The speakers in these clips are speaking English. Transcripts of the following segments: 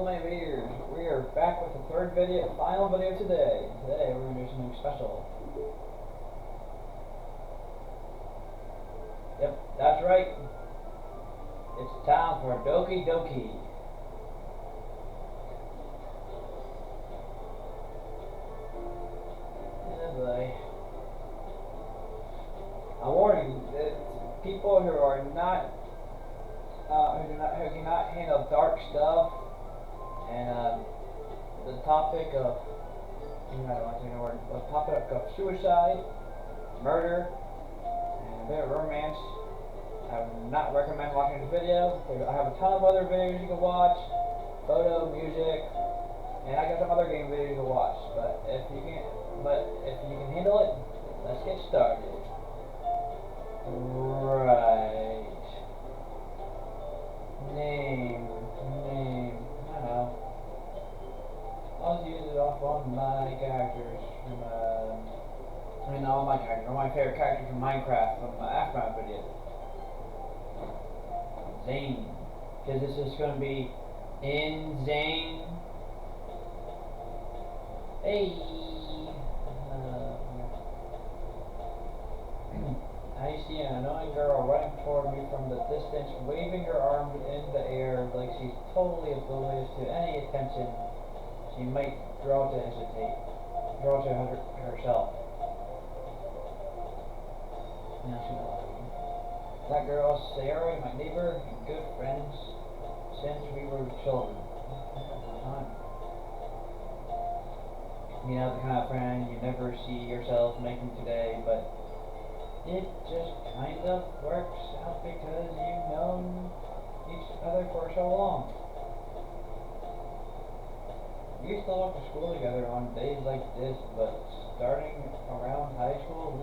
my viewers, we are back with the final video today. Today we're going to do something special. Yep, that's right. It's time for Doki Doki. Oh boy. I warn you, that people who are not who cannot handle dark stuff and the topic of the topic of suicide, murder, and a bit of romance, I would not recommend watching this video. I have a ton of other videos you can watch, photo, music, and I got some other game videos to watch. But if you can handle it, let's get started. Right. Name, I don't know. I'll use it off on my characters from, all my characters, all my favorite characters from Minecraft, from after my video. Zane, because this is going to be insane. Hey! I see an annoying girl running toward me from the distance, waving her arms in the air like she's totally oblivious to any attention she might draw to herself. Now she's laughing. That girl, Sarah, my neighbor and good friends since we were children. You know, the kind of friend you never see yourself making today, but it just kind of works out because you've known each other for so long. We used to walk to school together on days like this, but starting around high school,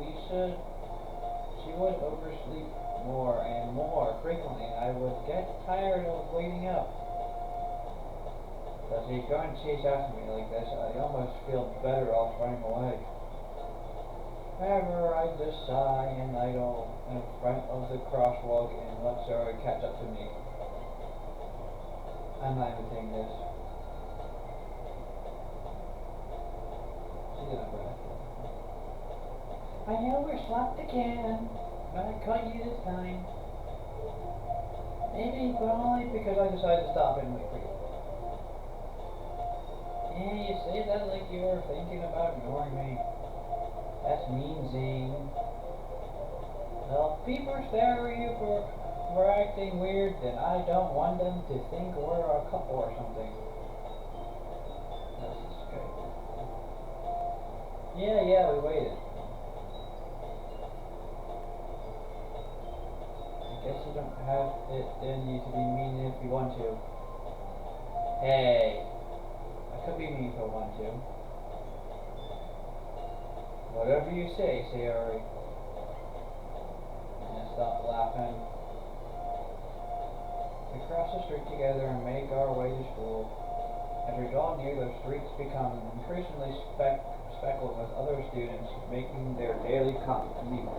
she would oversleep more and more frequently. I would get tired of waiting up. So she's going to chase after me like this, I almost feel better off running away. However, I just sigh and idle in front of the crosswalk and let Sarah catch up to me. I'm not even saying this. She's in a breath. I overslept again, but I caught you this time. Maybe, but only because I decided to stop and wait for you. Yeah, you say that like you were thinking about ignoring me. That's mean, Zane. Well, if people stare at you for acting weird, then I don't want them to think we're a couple or something. This is great. Yeah, we waited. I guess you don't have it in you to be mean if you want to. Hey, I could be mean if I want to. Whatever you say, Sayori. And stop laughing. We cross the street together and make our way to school. As we draw near, the streets become increasingly speckled with other students making their daily commute.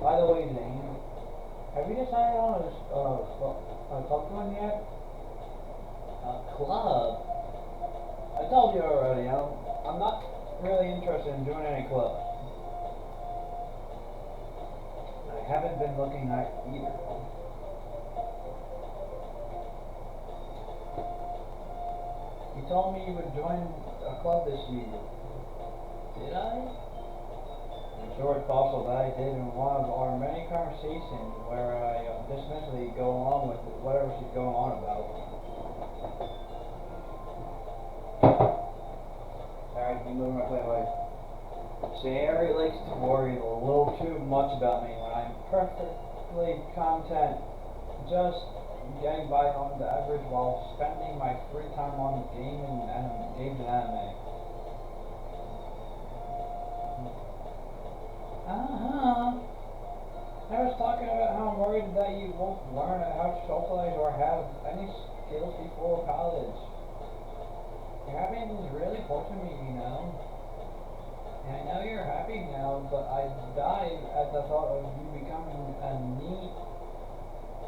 By the way, Zane, have you decided on a club one yet? A club? I told you already, I'm not really interested in doing any clubs. I haven't been looking at either. You told me you would join a club this year. Did I? Short fossil that I did in one of our many conversations where I dismissively go along with whatever she's going on about. Alright, keep moving my play away. Sarah likes to worry a little too much about me when I'm perfectly content just getting by on the average while spending my free time on games and anime. I was talking about how I'm worried that you won't learn how to socialize or have any skills before college. Your happiness is really important to me, you know. And I know you're happy now, but I die at the thought of you becoming a neat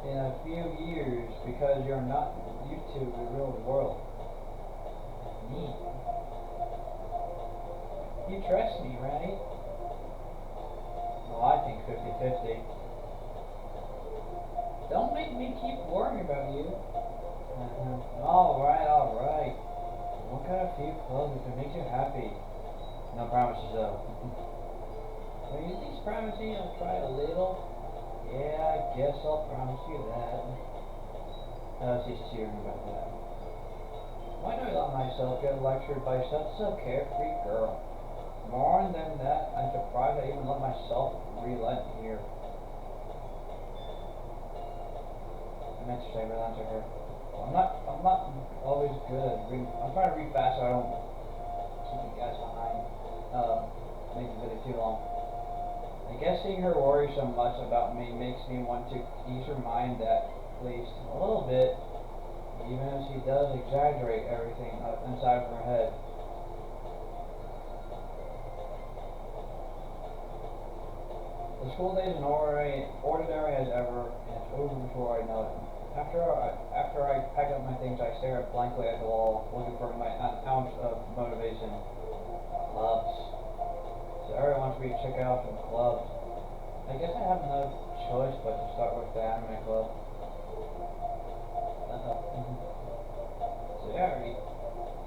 in a few years because you're not used to the real world. Neat. You trust me, right? Well, I think 50-50. Don't make me keep worrying about you. Alright. What kind of few clothes can make you happy? No promises though. Will you at least promise me I'll try a little? Yeah, I guess I'll promise you that. She's cheering about that. Why do I let myself get lectured by such a carefree girl? More than that, I'm surprised I even let myself relent here. I meant to say relent to her. I'm not always good at reading. I'm trying to read fast so I don't keep you guys behind. Make the video too long. I guess seeing her worry so much about me makes me want to ease her mind at least a little bit, even if she does exaggerate everything inside of her head. The school day is ordinary as ever, and it's over before I know it. After I pack up my things, I stare blankly at the wall, looking for my ounce of motivation. Clubs. So everyone wants me to check out some clubs. I guess I have no choice but to start with the anime club.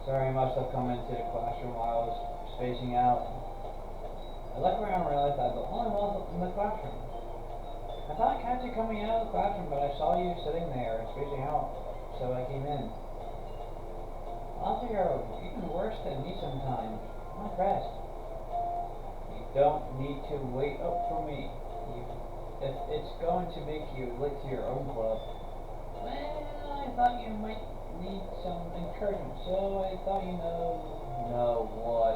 Sorry, I must have come into the classroom while I was spacing out. I looked around and realized I was the only one in the classroom. I thought I catch you coming out of the classroom, but I saw you sitting there spacing out, so I came in. Honestly, you're even worse than me sometimes. I'm impressed. You don't need to wait up for me. If it's going to make you late to your own club. Well, I thought you might need some encouragement, so I thought know what?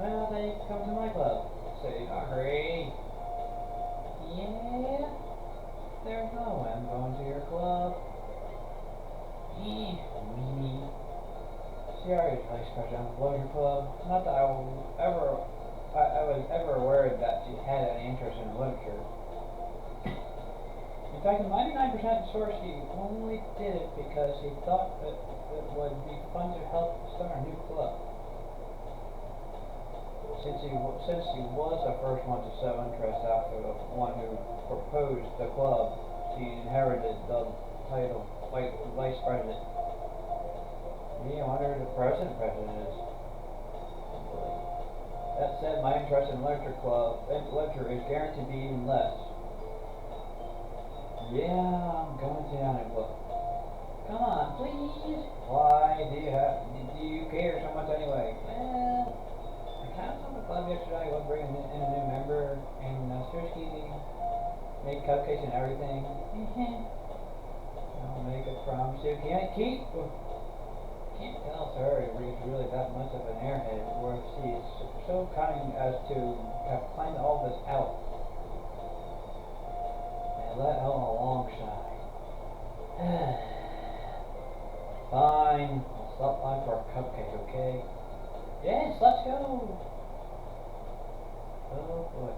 Well, then you can come to my club. Say, hurry. Yeah? There's no way I'm going to your club. Weenie. See, I was vice president of the Leisure Club. Not that I was ever aware that she had any interest in literature. In fact, 99% sure she only did it because she thought it would be fun to help start a new club. Since she was the first one to show interest after the one who proposed the club, she inherited the title vice president. Me, I wonder who the president is. That said, my interest in literature is guaranteed to be even less. Yeah, I'm going to the club. Come on, please. Why do you care so much anyway? Well, I kind of told the club yesterday I would bring in a new member, and Sushi made cupcakes and everything. I'll make a promise you can't keep. Can't tell her he's really that much of an airhead, where she's so cunning as to have planned all this out. And let out a long sigh. Fine, I'll stop by for a cupcake, okay? Yes, let's go! Oh boy.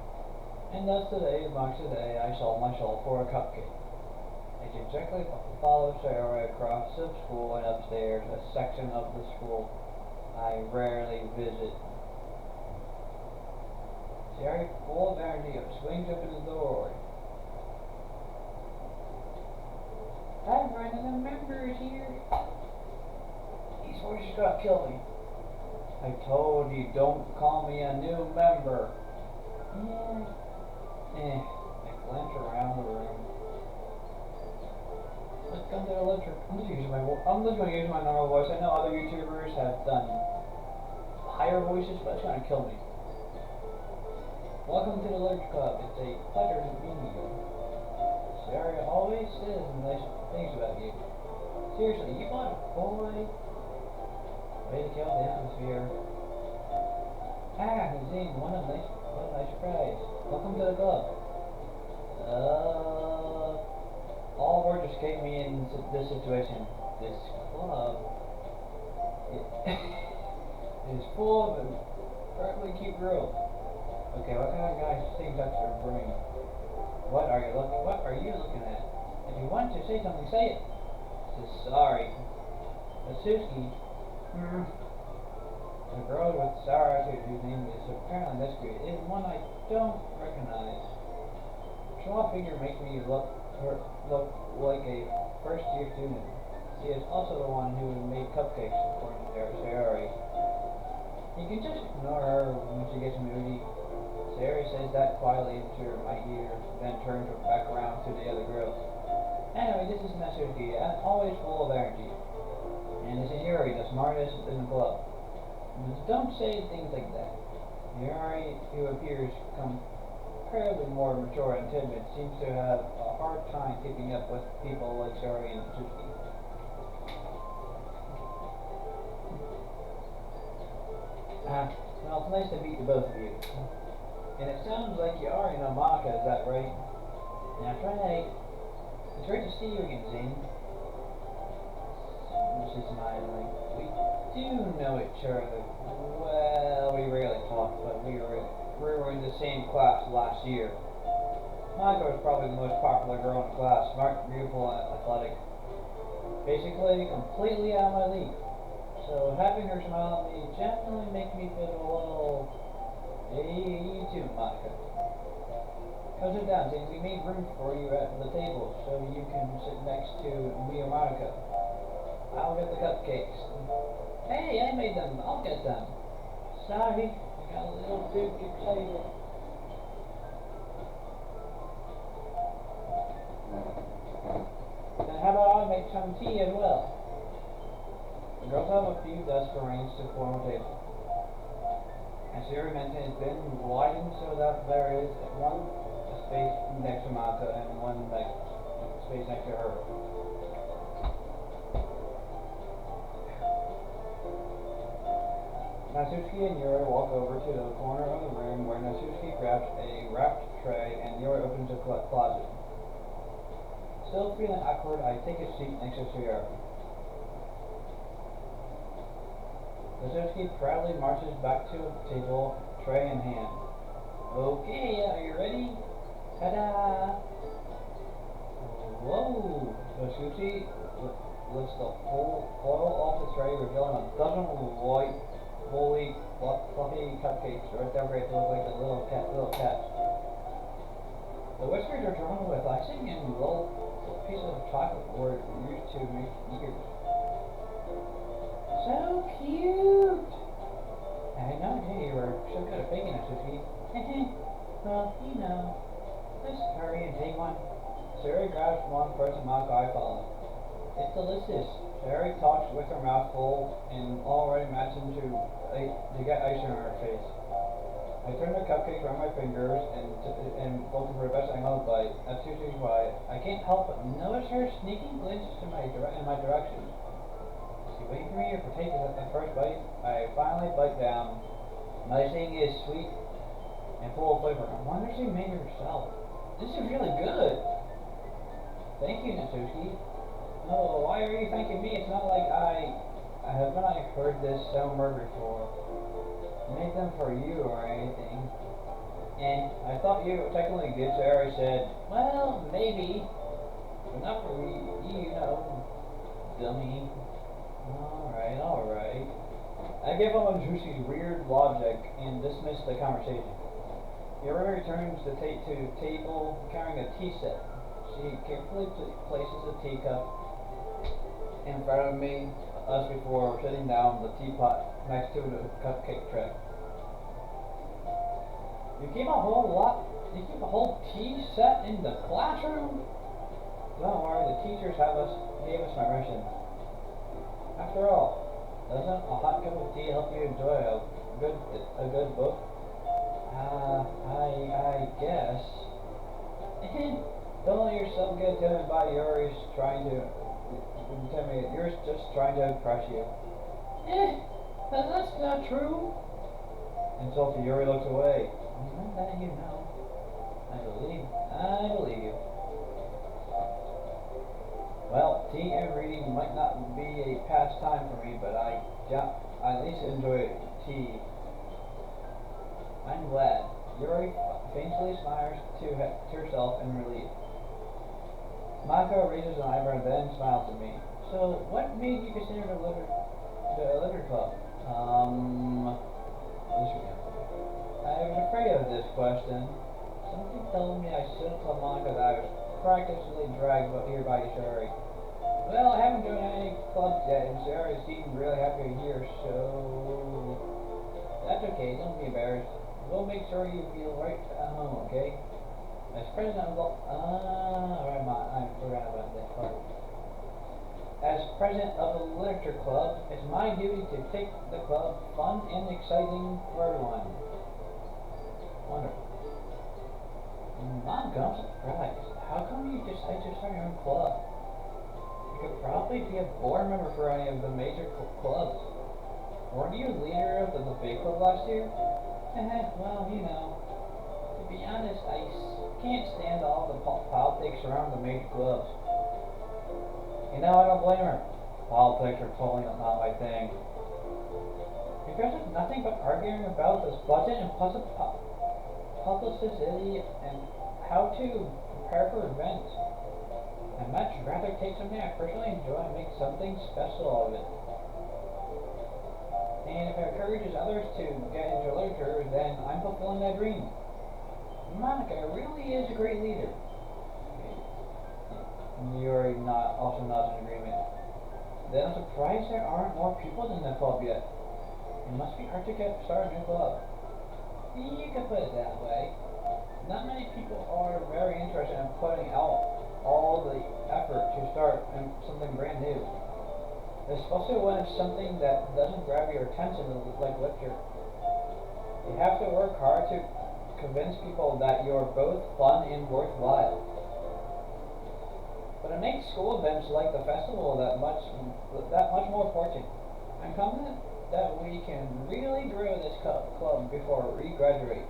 And thus today marks the day I sold my soul for a cupcake. I exactly follow Sarah across the school and upstairs, a section of the school I rarely visit. Sarah, full of energy, swings open the door. Hi, Brandon, the member is here. These voices gonna kill me. I told you, don't call me a new member. I glance around the room. Let's come to the lecture. I'm just going to use my normal voice. I know other YouTubers have done higher voices, but it's going to kill me. Welcome to the Lecture Club. It's a pleasure to meet you. Sarah always says nice things about you. Seriously, you want a boy? Way to kill the atmosphere. Zane, what a nice surprise. Welcome to the club. All words escape me in this situation. This club. is full of incredibly cute girls. Okay, what kind of guys think that's their brain? What are you looking at? If you want to say something, say it. Says sorry. Atsuki. The girl with sour attitude whose name is apparently mystery is one I don't recognize. Her small figure makes me look like a first year student. She is also the one who made cupcakes, according to Sayori. You can just ignore her when she gets moody. Sayori says that quietly to my ear, then turns back around to the other girls. Anyway, this is Natsuki, always full of energy. And this is Yuri, the smartest in the club. But don't say things like that. Yuri, who appears comparatively more mature and timid, seems to have a hard time keeping up with people like Sayori and Natsuki. Well, it's nice to meet the both of you. And it sounds like you are in Monica, is that right? That's right. It's great to see you again, Zane. She's smiling. We do know each other. Well, we rarely talk, but we were in the same class last year. Monica was probably the most popular girl in the class. Smart, beautiful, and athletic. Basically, completely out of my league. So having her smile at me definitely makes me feel a little... Hey, you too, Monica. Come sit down, Zane. We made room for you at the table so you can sit next to me or Monica. I'll get the cupcakes. Hey, I made them. I'll get them. Sorry, I got a little bit excited. Then how about I make some tea as well? The girls have a few desks arranged to form a table. As Sayori mentioned, it's been widened so that there is one space next to Monica and one space next to her. Natsuki and Yuri walk over to the corner of the room where Natsuki grabs a wrapped tray and Yuri opens a closet. Still feeling awkward, I take a seat next to Sayori. Natsuki proudly marches back to the table, tray in hand. Okay, are you ready? Ta-da! Whoa! Natsuki lifts the full foil off the tray, revealing a dozen white, fully fluffy cupcakes right decorated to look like a little cat. The whiskers are drawn with icing and little pieces of chocolate were used to make ears. So cute! I know you were so good at baking, Natsuki. Well, you know. Let's hurry and take one. Sayori grabs one first and Monica I follow. It's delicious. Sayori talks with her mouth full and already matching to get ice on her face. I turn the cupcakes around my fingers and looking for the best angle to bite. That's usually why I can't help but notice her sneaking glances in my direction. She waiting for me to partake of the first bite. I finally bite down. My icing is sweet and full of flavor. I wonder if she made it herself. This is really good. Thank you, Natsuki. Oh, why are you thanking me? It's not like I haven't heard this sound word before. I made them for you or anything. And I thought you technically did, so Sayori said, well, maybe. But not for you know, dummy. Alright. I gave up on Natsuki's weird logic and dismissed the conversation. Yuri returns to the table carrying a tea set. She carefully places a teacup in front of us before sitting down the teapot next to the cupcake tray. You keep a whole tea set in the classroom? Don't worry, the teachers gave us permission. After all, doesn't a hot cup of tea help you enjoy a good book? I guess. Don't let yourself get intimidated by Yuri's trying to intimidate. Yuri's just trying to impress you. That's not true. Insulted, Yuri looks away. I'm letting you know. I believe you. Well, tea and reading might not be a pastime for me, but I at least enjoy tea tea. I'm glad. Yuri faintly smiles to herself in relief. Mako raises an eyebrow and then smiles at me. So, what made you consider the litter club? I was afraid of this question. Something told me I shouldn't tell Monica that I was practically dragged here by Shari. Well, I haven't joined any clubs yet, and Shari seemed really happy here, so that's okay. Don't be embarrassed. We'll make sure you feel right at home, okay? As president of the I forgot about that part. As president of the literature club, it's my duty to make the club fun and exciting for everyone. Wonderful. Monica, I'm surprised. How come you decided to start your own club? You could probably be a board member for any of the major clubs. Weren't you leader of the big club last year? Well, you know, to be honest, I can't stand all the politics around the major clubs. You know, I don't blame her. Politics are totally not my thing. Because it's nothing but arguing about this budget and publicity and how to prepare for events. I'd much rather take something I personally enjoy and make something special of it. And if it encourages others to get into literature, then I'm fulfilling that dream. Monica really is a great leader. Yuri also nods in agreement. Then I'm surprised there aren't more people in the club yet. It must be hard to start a new club. You could put it that way. Not many people are very interested in putting out all the effort to start something brand new. Especially when it's something that doesn't grab your attention like literature. You have to work hard to convince people that you're both fun and worthwhile. But it makes school events like the festival that much more important. I'm confident that we can really grow this club before we graduate.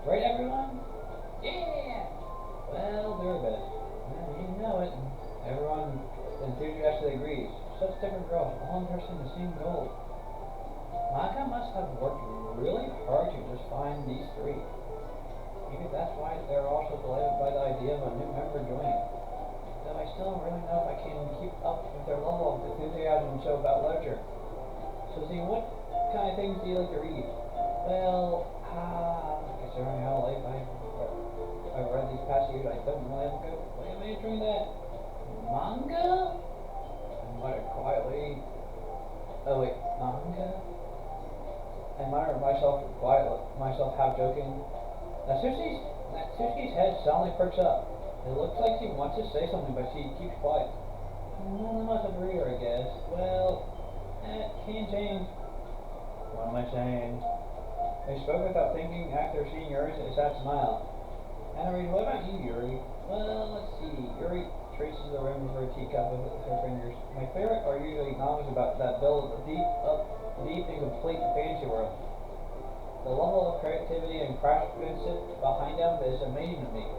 Right, everyone? Yeah! Well, do our best. Well, you know it. Everyone enthusiastically agrees. Such different girls, all interested in the same goal. Maka must have worked really hard to just find these three. Maybe that's why they're also delighted by the idea of a new member joining. Though I still don't really know if I can keep up with their level of enthusiasm show about literature. So see, what kind of things do you like to read? Well, considering how late I've read these past years, I don't really have a good way of answering that. Manga? I muttered quietly. Oh wait, manga? I muttered myself half joking. Natsuki's head suddenly perks up. It looks like she wants to say something, but she keeps quiet. I'm not a reader, I guess. Well, that can change. What am I saying? I spoke without thinking after seeing Yuri's sad smile. Henry, what about you, Yuri? Well, let's see. Yuri traces the rim of her teacup with her fingers. My favorite are usually novels about that build deep and complete fantasy world. The level of creativity and craftsmanship behind them is amazing to me.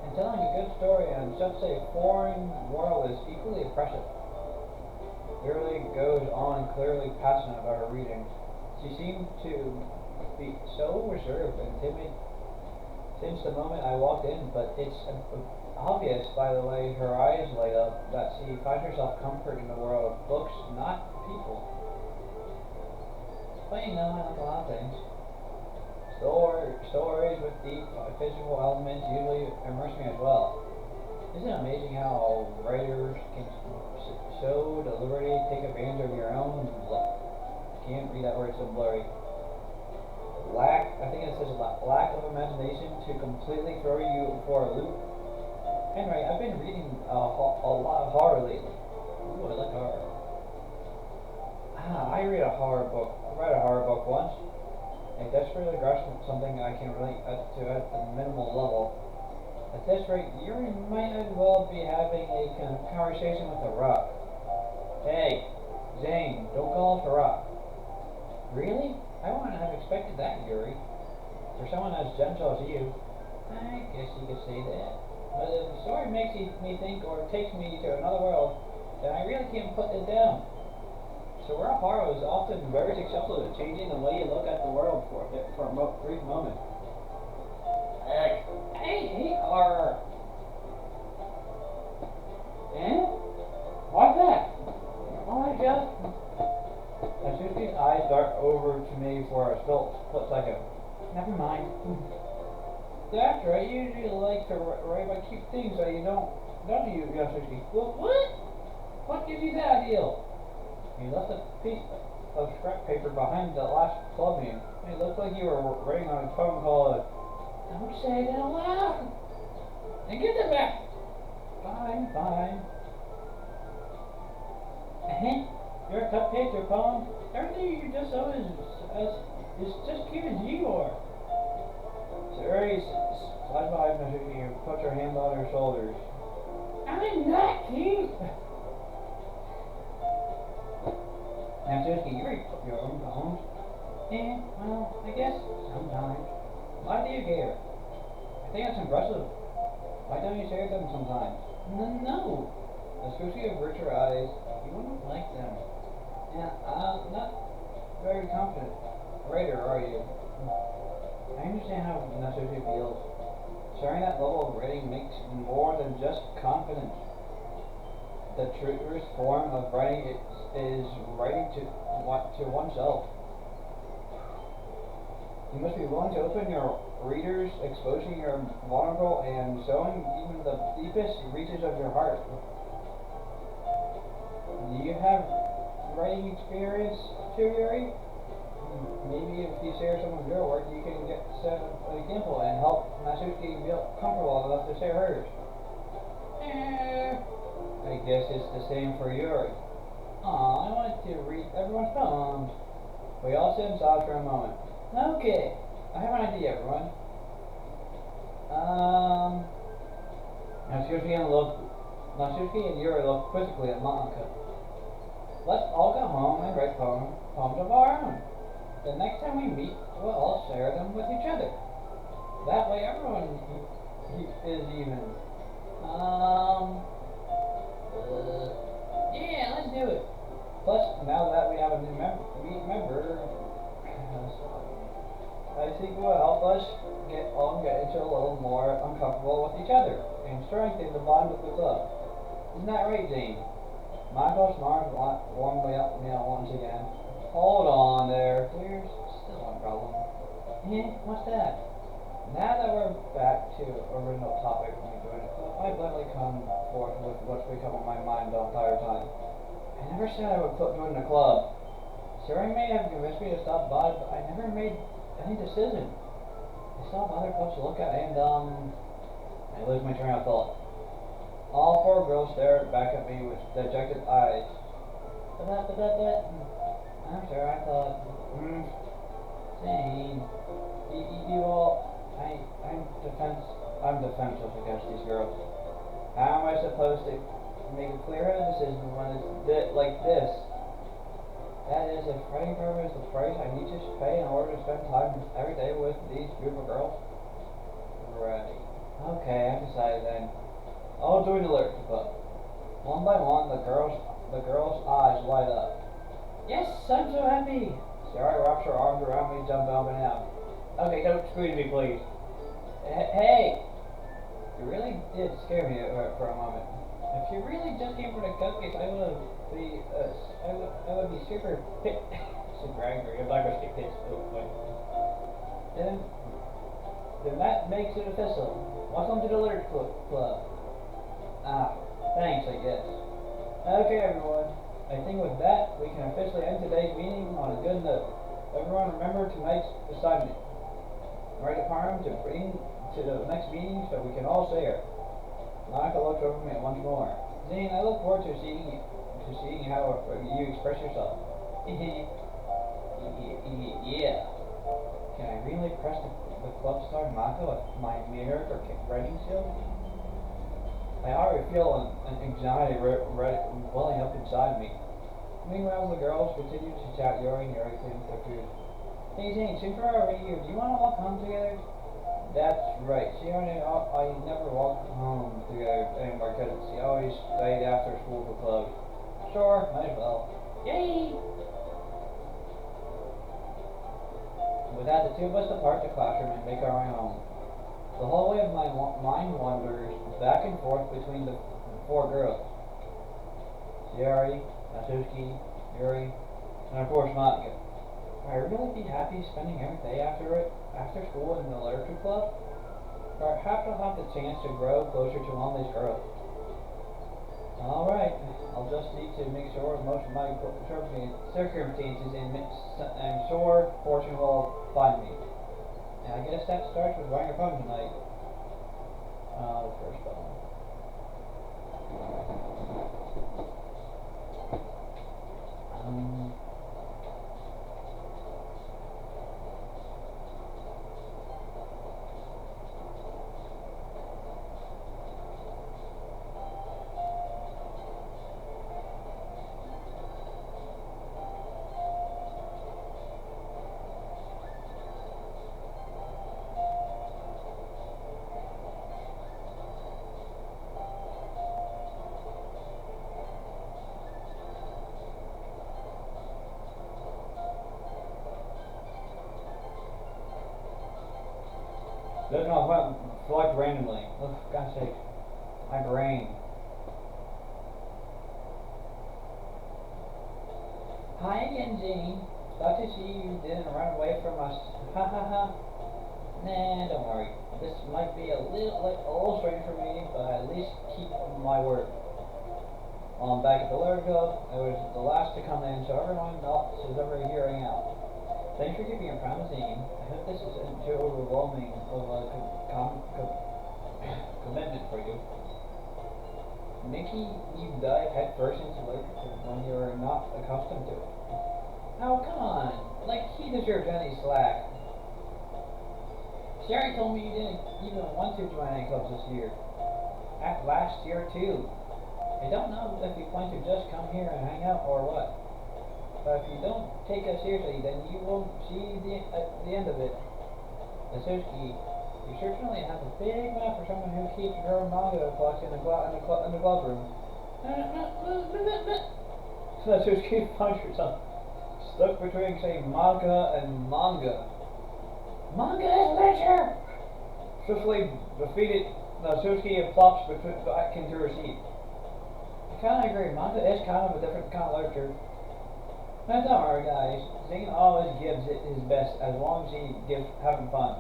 And telling a good story in such a foreign world is equally impressive. Yuri goes on clearly passionate about her reading. She seemed to be so reserved and timid since the moment I walked in, but it's obvious by the way her eyes light up that she finds herself comfort in the world of books, not people. But you know, I like a lot of things. Stories with deep physical elements usually immerse me as well. Isn't it amazing how writers can so deliberately take advantage of your own can't read that word, so blurry. Lack of imagination to completely throw you for a loop. Anyway, I've been reading a lot of horror lately. Ooh, I like horror. I read a horror book. I read a horror book once. It desperately grasps something I can relate to at the minimal level. At this rate, you might as well be having a conversation with a rock. Hey, Zane, don't call us a rock. Really? I wouldn't have expected that, Yuri. For someone as gentle as you, I guess you could say that. But if the story makes me think or takes me to another world, then I really can't put it down. So Haru is often very successful at changing the way you look at the world for a brief moment. Heck, I hate horror. Eh? What's that? Oh, I just... Natsuki's eyes dart over to me for a split second. Never mind. That's right, you usually like to write about cute things that you don't you, Natsuki? Well, what? What gives you that ideal? You left a piece of scrap paper behind the last club meeting. It looked like you were writing on a poem called Don't Say It Out Loud! And get it back! Fine, fine. Your cupcake, your poem, everything you just saw is just cute as you are. Suri slides behind Natsuki and puts her hand on her shoulders. I'm not cute! Natsuki, you write your own poems? Well, I guess sometimes. Why do you care? I think that's impressive. Why don't you share them sometimes? No. Natsuki averts her eyes. You wouldn't like them. Yeah, not very confident writer, are you? I understand how Natsuki feels. Sharing that level of writing makes more than just confidence. The truest form of writing is writing to oneself. You must be willing to open your readers, exposing your vulnerable and showing even the deepest reaches of your heart. Do you have writing experience too, Yuri? Maybe if you share some of your work, you can set an example and help Natsuki feel comfortable enough to share hers. I guess it's the same for Yuri. Aw, I wanted to read everyone's poems. We all sit and silence for a moment. Okay, I have an idea, everyone. Natsuki and Yuri look quizzically at Monika. Let's all go home and write poems of our own. The next time we meet, we'll all share them with each other. That way everyone is even. Yeah, let's do it. Plus, now that we have a new member, I think it will help us get into a little more uncomfortable with each other and strengthen the bond of the club. Isn't that right, Jane? Michael smiled warmly at me once again. Hold on there. There's still one problem. What's that? Now that we're back to original topic when we join it, I bluntly come forth with what's become on my mind the entire time. I never said I would join the club. Suri may have convinced me to stop by, but I never made any decision. I still have other clubs to look at, and I lose my train of thought. All four girls stared back at me with dejected eyes. I'm sure I thought, Jane, you all, I'm defenseless against these girls. How am I supposed to make a clear decision when it's like this? That is, if writing program is the price I need to pay in order to spend time every day with these beautiful girls? Right. Okay, I decided then. I'll join the Literature Club. One by one, the girls' eyes light up. Yes, I'm so happy. Sarah wraps her arms around me, jumping up and down. Okay, don't squeeze me, please. Hey! You really did scare me for a moment. If you really just came for the cupcakes, I would be super angry. I'm not gonna skip this. Then that makes it official. Welcome to the Literature Club. Thanks, I guess. Okay, everyone. I think with that, we can officially end today's meeting on a good note. Everyone remember tonight's assignment. Write a poem to bring to the next meeting so we can all share. Monika looks over me once more. Zane, I look forward to seeing how you express yourself. Yeah. Can I really impress the club star Monika with my miracle writing skills? I already feel an anxiety welling up inside me. Meanwhile, the girls continue to chat. Yuri and Yuri clean their food. Hey Zane, since we're already here, do you want to walk home together? That's right. I never walked home together anymore because she always stayed after school for clubs. Sure, might as well. Yay! With that, the two of us depart the classroom and make our way home. The hallway of my mind wanders back and forth between the four girls. Sayori, Natsuki, Yuri, and of course Monica. Would I really be happy spending every day after school in the literature club? Perhaps I'll have the chance to grow closer to one of these girls. Alright, I'll just need to make sure most of my circumstances and sure fortune will find me. And I guess that starts with writing your poem tonight. The first poem. Doesn't know select randomly. Oh, for God's sake. My brain. Hi again, Jane. Thought to see you didn't run away from us. Ha ha ha. Nah, don't worry. This might be a little strange for me, but I at least keep my word. While I'm back at the Lyric Club, I was the last to come in, so everyone else is over here hanging out. Thanks for keeping your promise, Amy. I hope this isn't too overwhelming of a commitment for you. Making you dive headfirst into literature when you're not accustomed to it. Oh, come on. Like, he deserves any slack. Sherry told me you didn't even want to join any clubs this year. Last year, too. I don't know if you plan to just come here and hang out or what. But if you don't take us seriously, then you won't see the end of it. Natsuki, you certainly have a big mouth for someone who keeps her manga collection in the glove room. Natsuki finds herself stuck between saying manga and manga. Manga is literature! Swiftly defeated, Natsuki plops back into her seat. I kinda agree, manga is kind of a different kind of literature. But don't worry, guys. Zane always gives it his best as long as he gives having fun.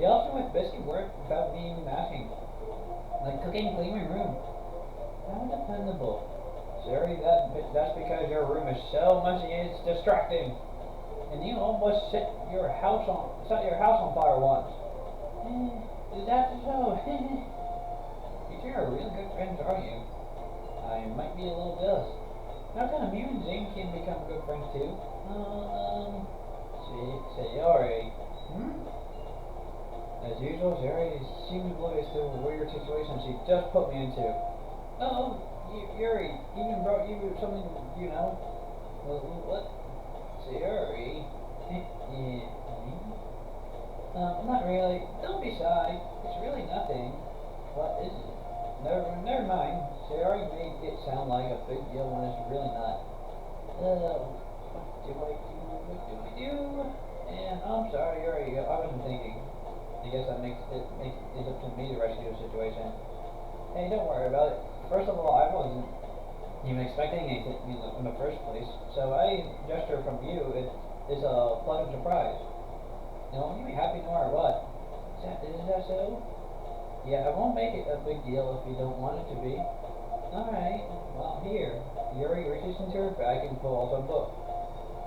He helps me with basic work without me even asking. Like cooking and cleaning my room. How dependable. Sorry, that's because your room is so messy it's distracting. And you almost set your house on fire once. Is that so? You two are really good friends, aren't you? I might be a little jealous. How come you and Zane can become good friends too? Sayori. As usual, Sayori seems oblivious to the weird situation she just put me into. Oh, Yuri, even brought you something, you know. What? Sayori? Yeah. Not really. Don't be shy. It's really nothing. What is it? Never mind. Sayori made it sound like a big deal when it's really not. What do I do? And I'm sorry, Yuri, I wasn't thinking. I guess that makes it up to me to rescue the situation. Hey, don't worry about it. First of all, I wasn't even expecting anything in the first place, so a gesture from you is a pleasant surprise. You know, you'll be happy no matter what. Is that so? Yeah, I won't make it a big deal if you don't want it to be. Alright, well here. Yuri reaches into her bag and pulls out a book.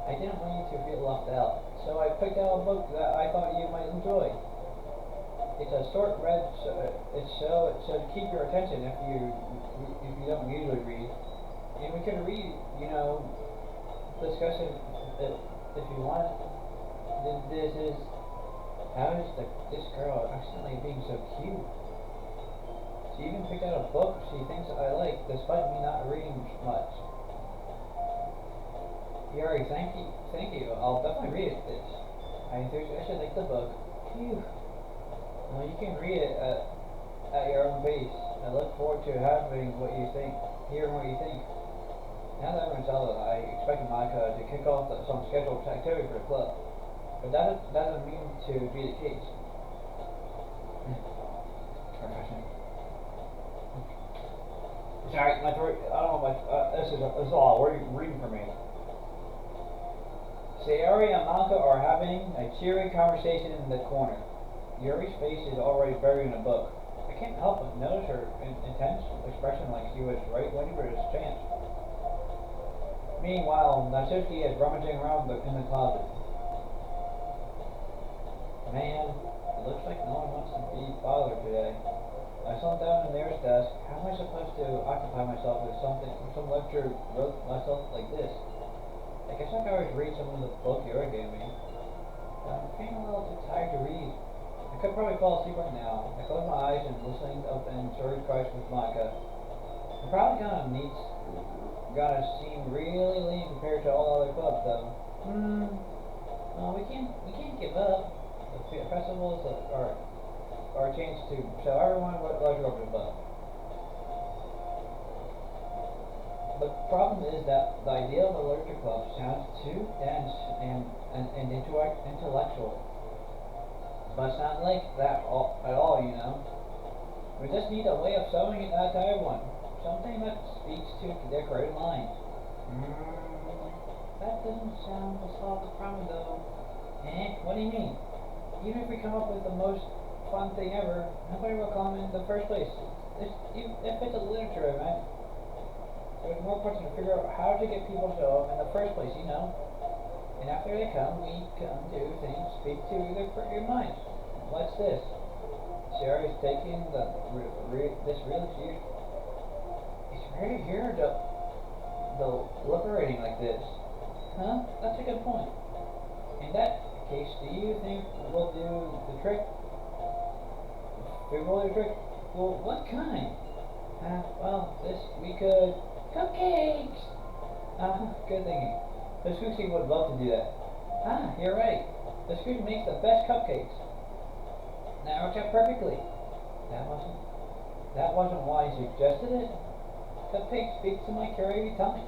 I didn't want you to feel left out, so I picked out a book that I thought you might enjoy. It's a short read, so it should keep your attention if you don't usually read. And we can read, you know, discuss it if you want. This is, how is this girl accidentally being so cute? She even picked out a book she thinks I like, despite me not reading much. Yuri, thank you. I'll definitely read it. I actually like the book. Phew. Well, you can read it at your own pace. I look forward to hearing what you think. Now that everyone's out, I expected Monica to kick off some scheduled activity for the club, but that doesn't mean to be the case. Sorry, my throat. I don't know. This is all. What are you reading for me? Sayori and Monica are having a cheery conversation in the corner. Yuri's face is already buried in a book. I can't help but notice her intense expression, like she was right waiting for this chance. Meanwhile, Natsuki is rummaging around in the closet. Man, it looks like no one wants to be bothered today. I sat down in the nearest desk. How am I supposed to occupy myself with some lecture wrote myself like this? I guess I could always read some of the book Yuri gave me. But I'm feeling a little too tired to read. I could probably fall asleep right now. I close my eyes and listening up in Suri Christ with Monica. I'm probably gonna seem really lame compared to all other clubs though. We can't give up. The festivals are a chance to show everyone what Electric is about. The problem is that the idea of a literature club sounds too dense and intellectual. But it's not like that at all, you know. We just need a way of showing it out to everyone. Something that speaks to their creative mind. That doesn't sound to solve the problem though. What do you mean? Even if we come up with the most fun thing ever, nobody will come in the first place. If it's a literature event, there's more important to figure out how to get people to show up in the first place, you know. And after they come, we can do things, speak to their creative minds. What's this? Sherry's taking this really serious. It's rare to hear the liberating like this. Huh? That's a good point. In that case, do you think we'll do the trick? We will do the trick? Well, what kind? We could... Cupcakes! Good thinking. The Sushi would love to do that. You're right. The Sushi makes the best cupcakes. That worked out perfectly. That wasn't why you suggested it. Cupcakes speak to my curry tummy.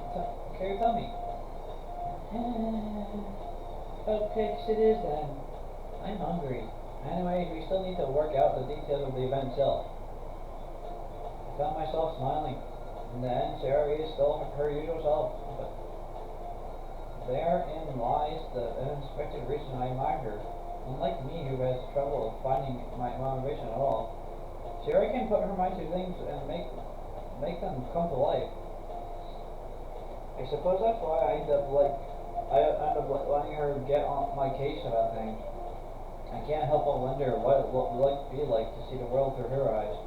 Cupcakes it is then. I'm hungry. Anyway, we still need to work out the details of the event itself. I found myself smiling. In the end, Sarah is still her usual self, but therein lies the unexpected reason I admire her. Unlike me, who has trouble finding my motivation at all, Sarah can put her mind to things and make them come to life. I suppose that's why I end up letting her get on my case about things. I can't help but wonder what it would be like to see the world through her eyes.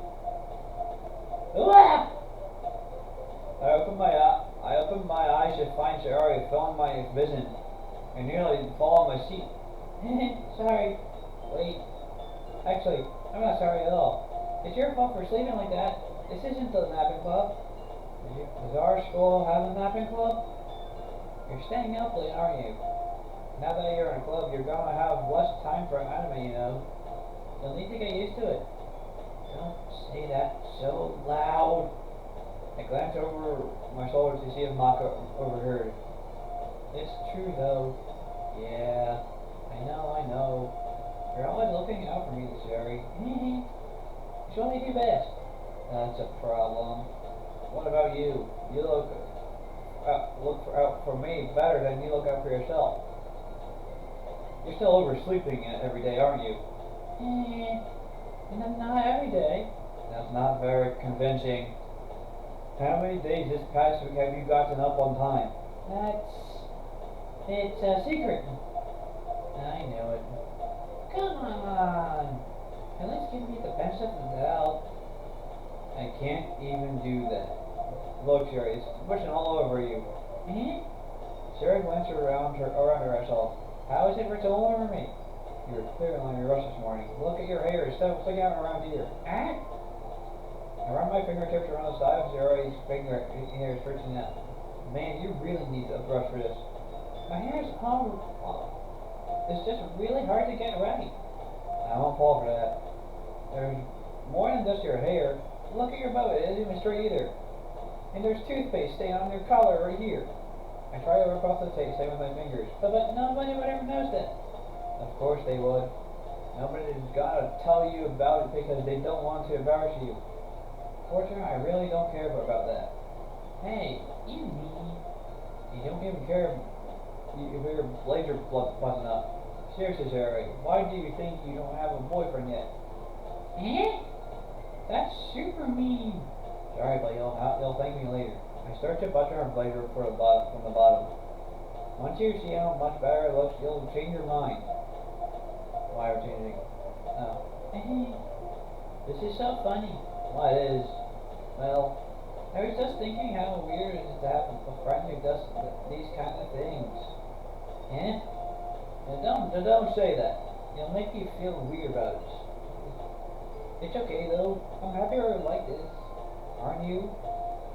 I opened my eyes to find Sayori filling my vision. I nearly fall on my seat. Sorry. Wait. Actually, I'm not sorry at all. It's your fault for sleeping like that. This isn't the napping club. Does our school have a napping club? You're staying up late, aren't you? Now that you're in a club, you're gonna have less time for anime, you know. You'll need to get used to it. Don't say that so loud. I glanced over my shoulder to see if Maka overheard. It's true though. Yeah, I know. You're always looking out for me, Sherry. You should only do best. That's a problem. What about you? You look out for me better than you look out for yourself. You're still oversleeping every day, aren't you? Not every day. That's not very convincing. How many days this past week have you gotten up on time? It's a secret. I know it. Come on. At least give me the benefit of the doubt. I can't even do that. Look, Sherry, it's pushing all over you. Sherry glanced around herself. How is it for all over me? You're clearly on your rush this morning. Look at your hair. It's sticking out around here. I run my fingertips around the side of Sherry's finger hair, stretching out. Man, you really need a brush for this. My hair is it's just really hard to get right. I won't fall for that. There's more than just your hair. Look at your bow. It isn't even straight either. And there's toothpaste stain on their collar right here. I try to rip off the tape, same with my fingers, but nobody would ever notice that. Of course they would. Nobody's gotta tell you about it because they don't want to embarrass you. Fortunately, I really don't care about that. Hey, you mean? You don't even care if your blazer button up. Seriously, Jerry, why do you think you don't have a boyfriend yet? Eh? That's super mean. Sorry, but you'll thank me later. I start to button her blazer from the bottom. Once you see how much better it looks, you'll change your mind. Why are we changing? Oh. This is so funny. Well, it is. Well, I was just thinking how weird it is to have a friend who does these kind of things. Eh? Don't say that. It'll make you feel weird about it. It's okay though. I'm happy I like this. Aren't you?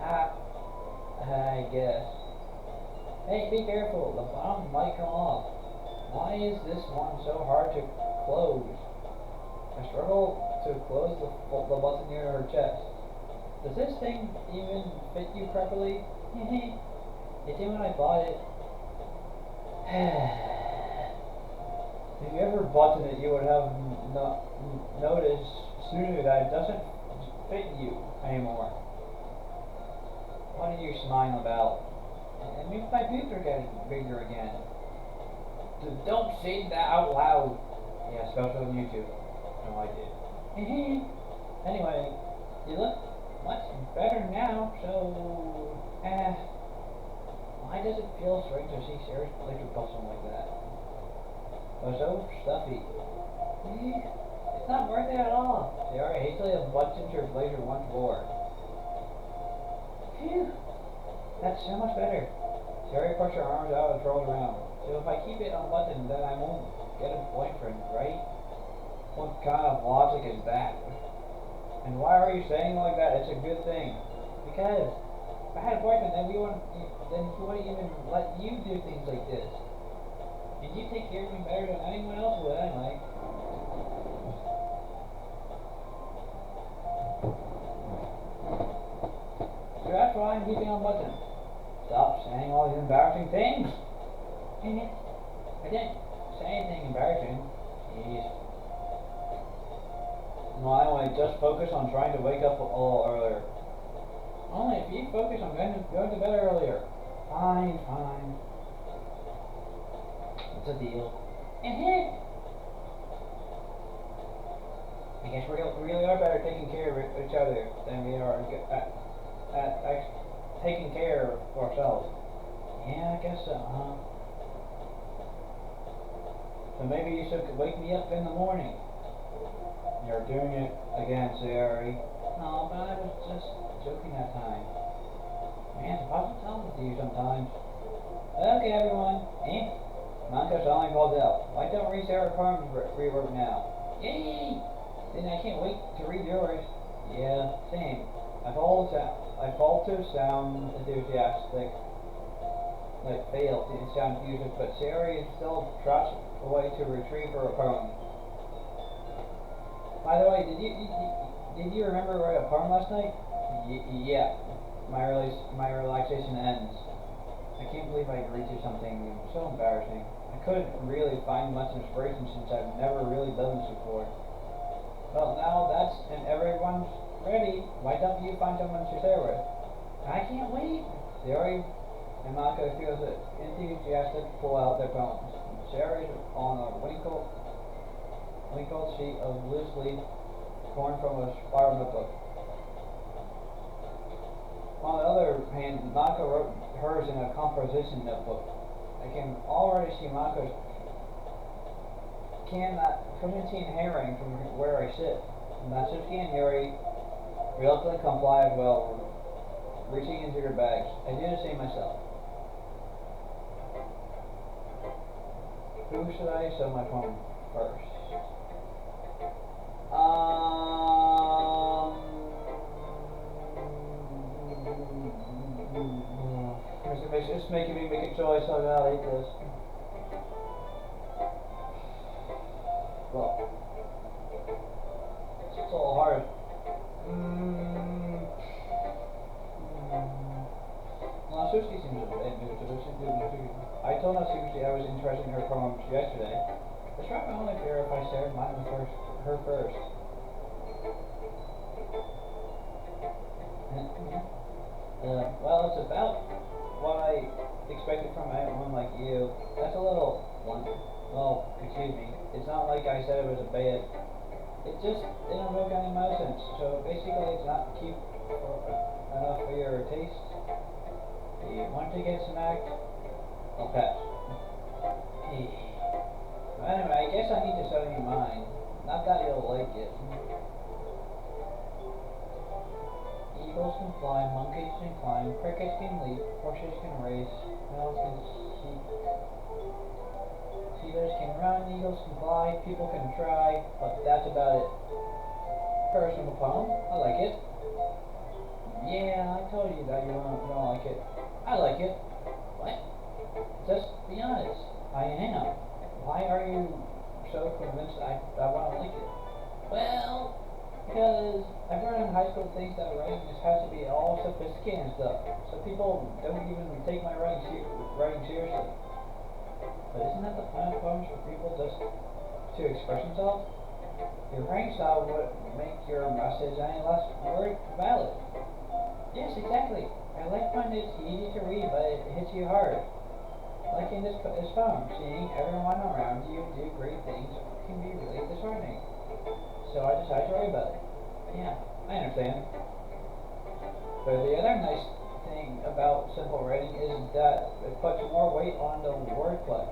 I guess. Hey, be careful. The bottom might come off. Why is this one so hard to close? I struggle to close the button near her chest. Does this thing even fit you properly? It did when I bought it. If you ever buttoned it, you would have noticed sooner that it doesn't fit you anymore. What are you smiling about? It means my boobs are getting bigger again. Don't say that out loud. Yeah, especially on YouTube. No, I did. Anyway, you look much better now, so... why does it feel strange to see Sarah's blazer bustle like that? It was so stuffy. It's not worth it at all. Sarah hastily bumped into her blazer once more. Phew. That's so much better. Sarah pushed her arms out and rolled around. So if I keep it unbuttoned, then I won't get a boyfriend, right? What kind of logic is that? And why are you saying like that? It's a good thing. Because if I had a boyfriend, then he wouldn't even let you do things like this. And you take care of me better than anyone else would, anyway. So that's why I'm keeping unbuttoned. Stop saying all these embarrassing things. I didn't say anything embarrassing. Jeez. No, anyway, just focus on trying to wake up a little earlier. Only if you focus on going to bed earlier. Fine. It's a deal. I guess we really are better taking care of each other than we are at taking care of ourselves. Yeah, I guess so, huh? So maybe you should wake me up in the morning. You're doing it again, Sari. No, but I was just joking that time. Man, it's possible to tell with you sometimes. Okay, everyone. Monka suddenly called out. Why don't we read Sarah's poem rework now? Yay! Then I can't wait to read yours. Yeah, same. I fall to sound enthusiastic, like fail to sound music, but Sari is still trots away to retrieve her poem. By the way, did you remember writing a poem last night? Yeah. My relaxation ends. I can't believe I agreed to something so embarrassing. I couldn't really find much inspiration since I've never really done this before. Well, now that's and everyone's ready. Why don't you find someone to share with? I can't wait. Sari and Mako feels enthusiastic to pull out their poems. Sari's on a wrinkled sheet of loose leaf torn from a spiral notebook. On the other hand, Mako wrote hers in a composition notebook. I can already see Mako's Clementine herring from where I sit. Natsuki and Yuri reluctantly comply as well, reaching into their bags. I do the same myself. Who should I show my poem first? It's making me make a choice. I gotta hate this. Well, it's a little hard. expressing her poems yesterday. It struck me only fair if I shared mine with her first. Well, it's about what I expected from anyone like you. That's a little blunt. Well, excuse me. It's not like I said it was a bad. It just didn't evoke any emotions. So basically, it's not cute enough for your taste. You want to get smacked? I'll pass. Hey. Anyway, I guess I need to study your mind. Not that you'll like it. Eagles can fly, monkeys can climb, crickets can leap, horses can race, snails can seek. Seagulls can run, eagles can fly, people can try, but that's about it. Personal poem. I like it. Yeah, I told you that you don't like it. I like it. What? Just be honest. I am. Why are you so convinced I want to like it? Well, because everyone in high school thinks that writing has to be all sophisticated and stuff. So people don't even take my writing seriously. But isn't that the point of poems, for people just to express themselves? Your writing style would make your message any less valid. Yes, exactly. I like when it's easy to read, but it hits you hard. Like in this poem, seeing everyone around you do great things can be really disheartening. So I decided to write about it. Yeah, I understand. But the other nice thing about simple writing is that it puts more weight on the wordplay.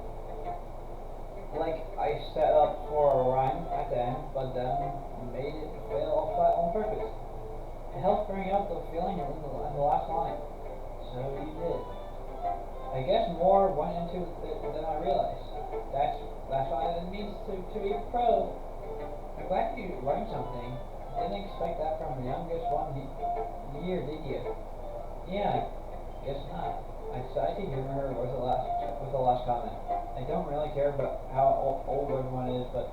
Like, I set up for a rhyme at the end, but then made it fail flat on purpose. It helps bring out the feeling in the last line. So you did. I guess more went into it than I realized. That's why it means to be pro. I'm glad you learned something. Didn't expect that from the youngest one year, did you? Yeah, I guess not. I decided to humor her with the last comment. I don't really care about how old everyone is, but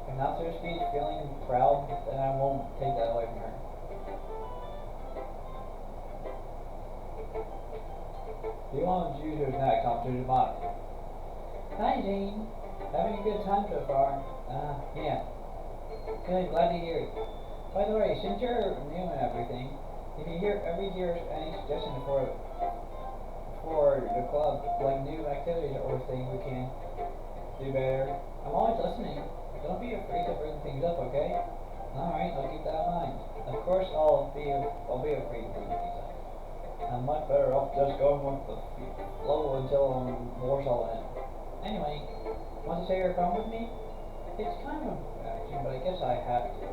if not so to speak, feeling proud, then I won't take that away from her. You want to choose who's next? I'll choose mine. Hi, Jane. Having a good time so far? Yeah. Good, glad to hear it. By the way, since you're new and everything, if you ever hear any suggestions for the club, like new activities or things we can do better, I'm always listening. Don't be afraid to bring things up, okay? Alright, I'll keep that in mind. Of course, I'll be afraid to bring things up. I'm much better off just going with the flow until I'm more solid in. Anyway, want to say your poem with me? It's kind of embarrassing, but I guess I have to.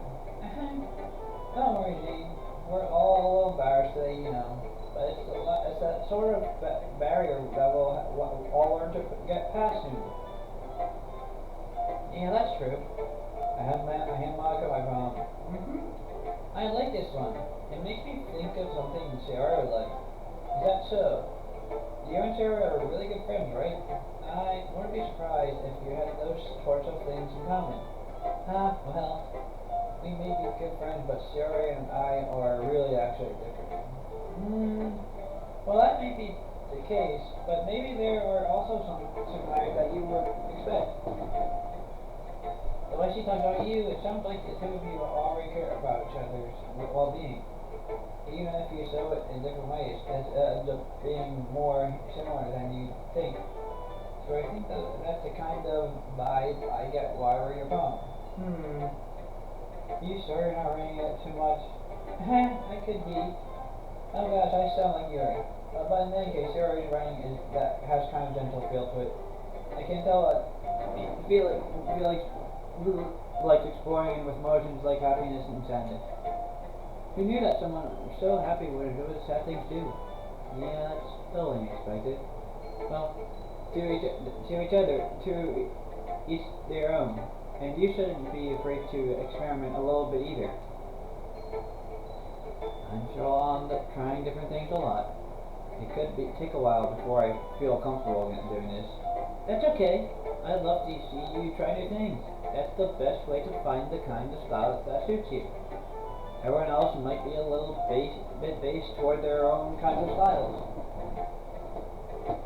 Don't worry, Gene. We're all a little embarrassed today, you know. But it's that sort of barrier that we'll all learn to get past soon. Yeah, that's true. I hand Monica my poem. I like this one. It makes me think of something Sarah would like. Is that so? You and Sarah are really good friends, right? I wouldn't be surprised if you had those sorts of things in common. Well, we may be good friends, but Sarah and I are really actually different. Well, that may be the case, but maybe there are also some similarities that you would expect. The way she talks about you, it sounds like the two of you already care about each other's well-being. Even if you show it in different ways, it ends up being more similar than you think. So I think that's the kind of vibe I get while I read your poem. You sure you're not reading it too much? I could be. Oh gosh, I sound like Yuri. But in any case, Yuri's writing has kind of gentle feel to it. I can tell that you feel like exploring with emotions like happiness and sadness. Who knew that someone so happy would do what sad things do? Yeah, that's totally unexpected. Well, to each other, to each their own. And you shouldn't be afraid to experiment a little bit either. I'm sure I'm trying different things a lot. It could take a while before I feel comfortable again doing this. That's okay. I'd love to see you try new things. That's the best way to find the kind of style that suits you. Everyone else might be a little bit based toward their own kinds of styles.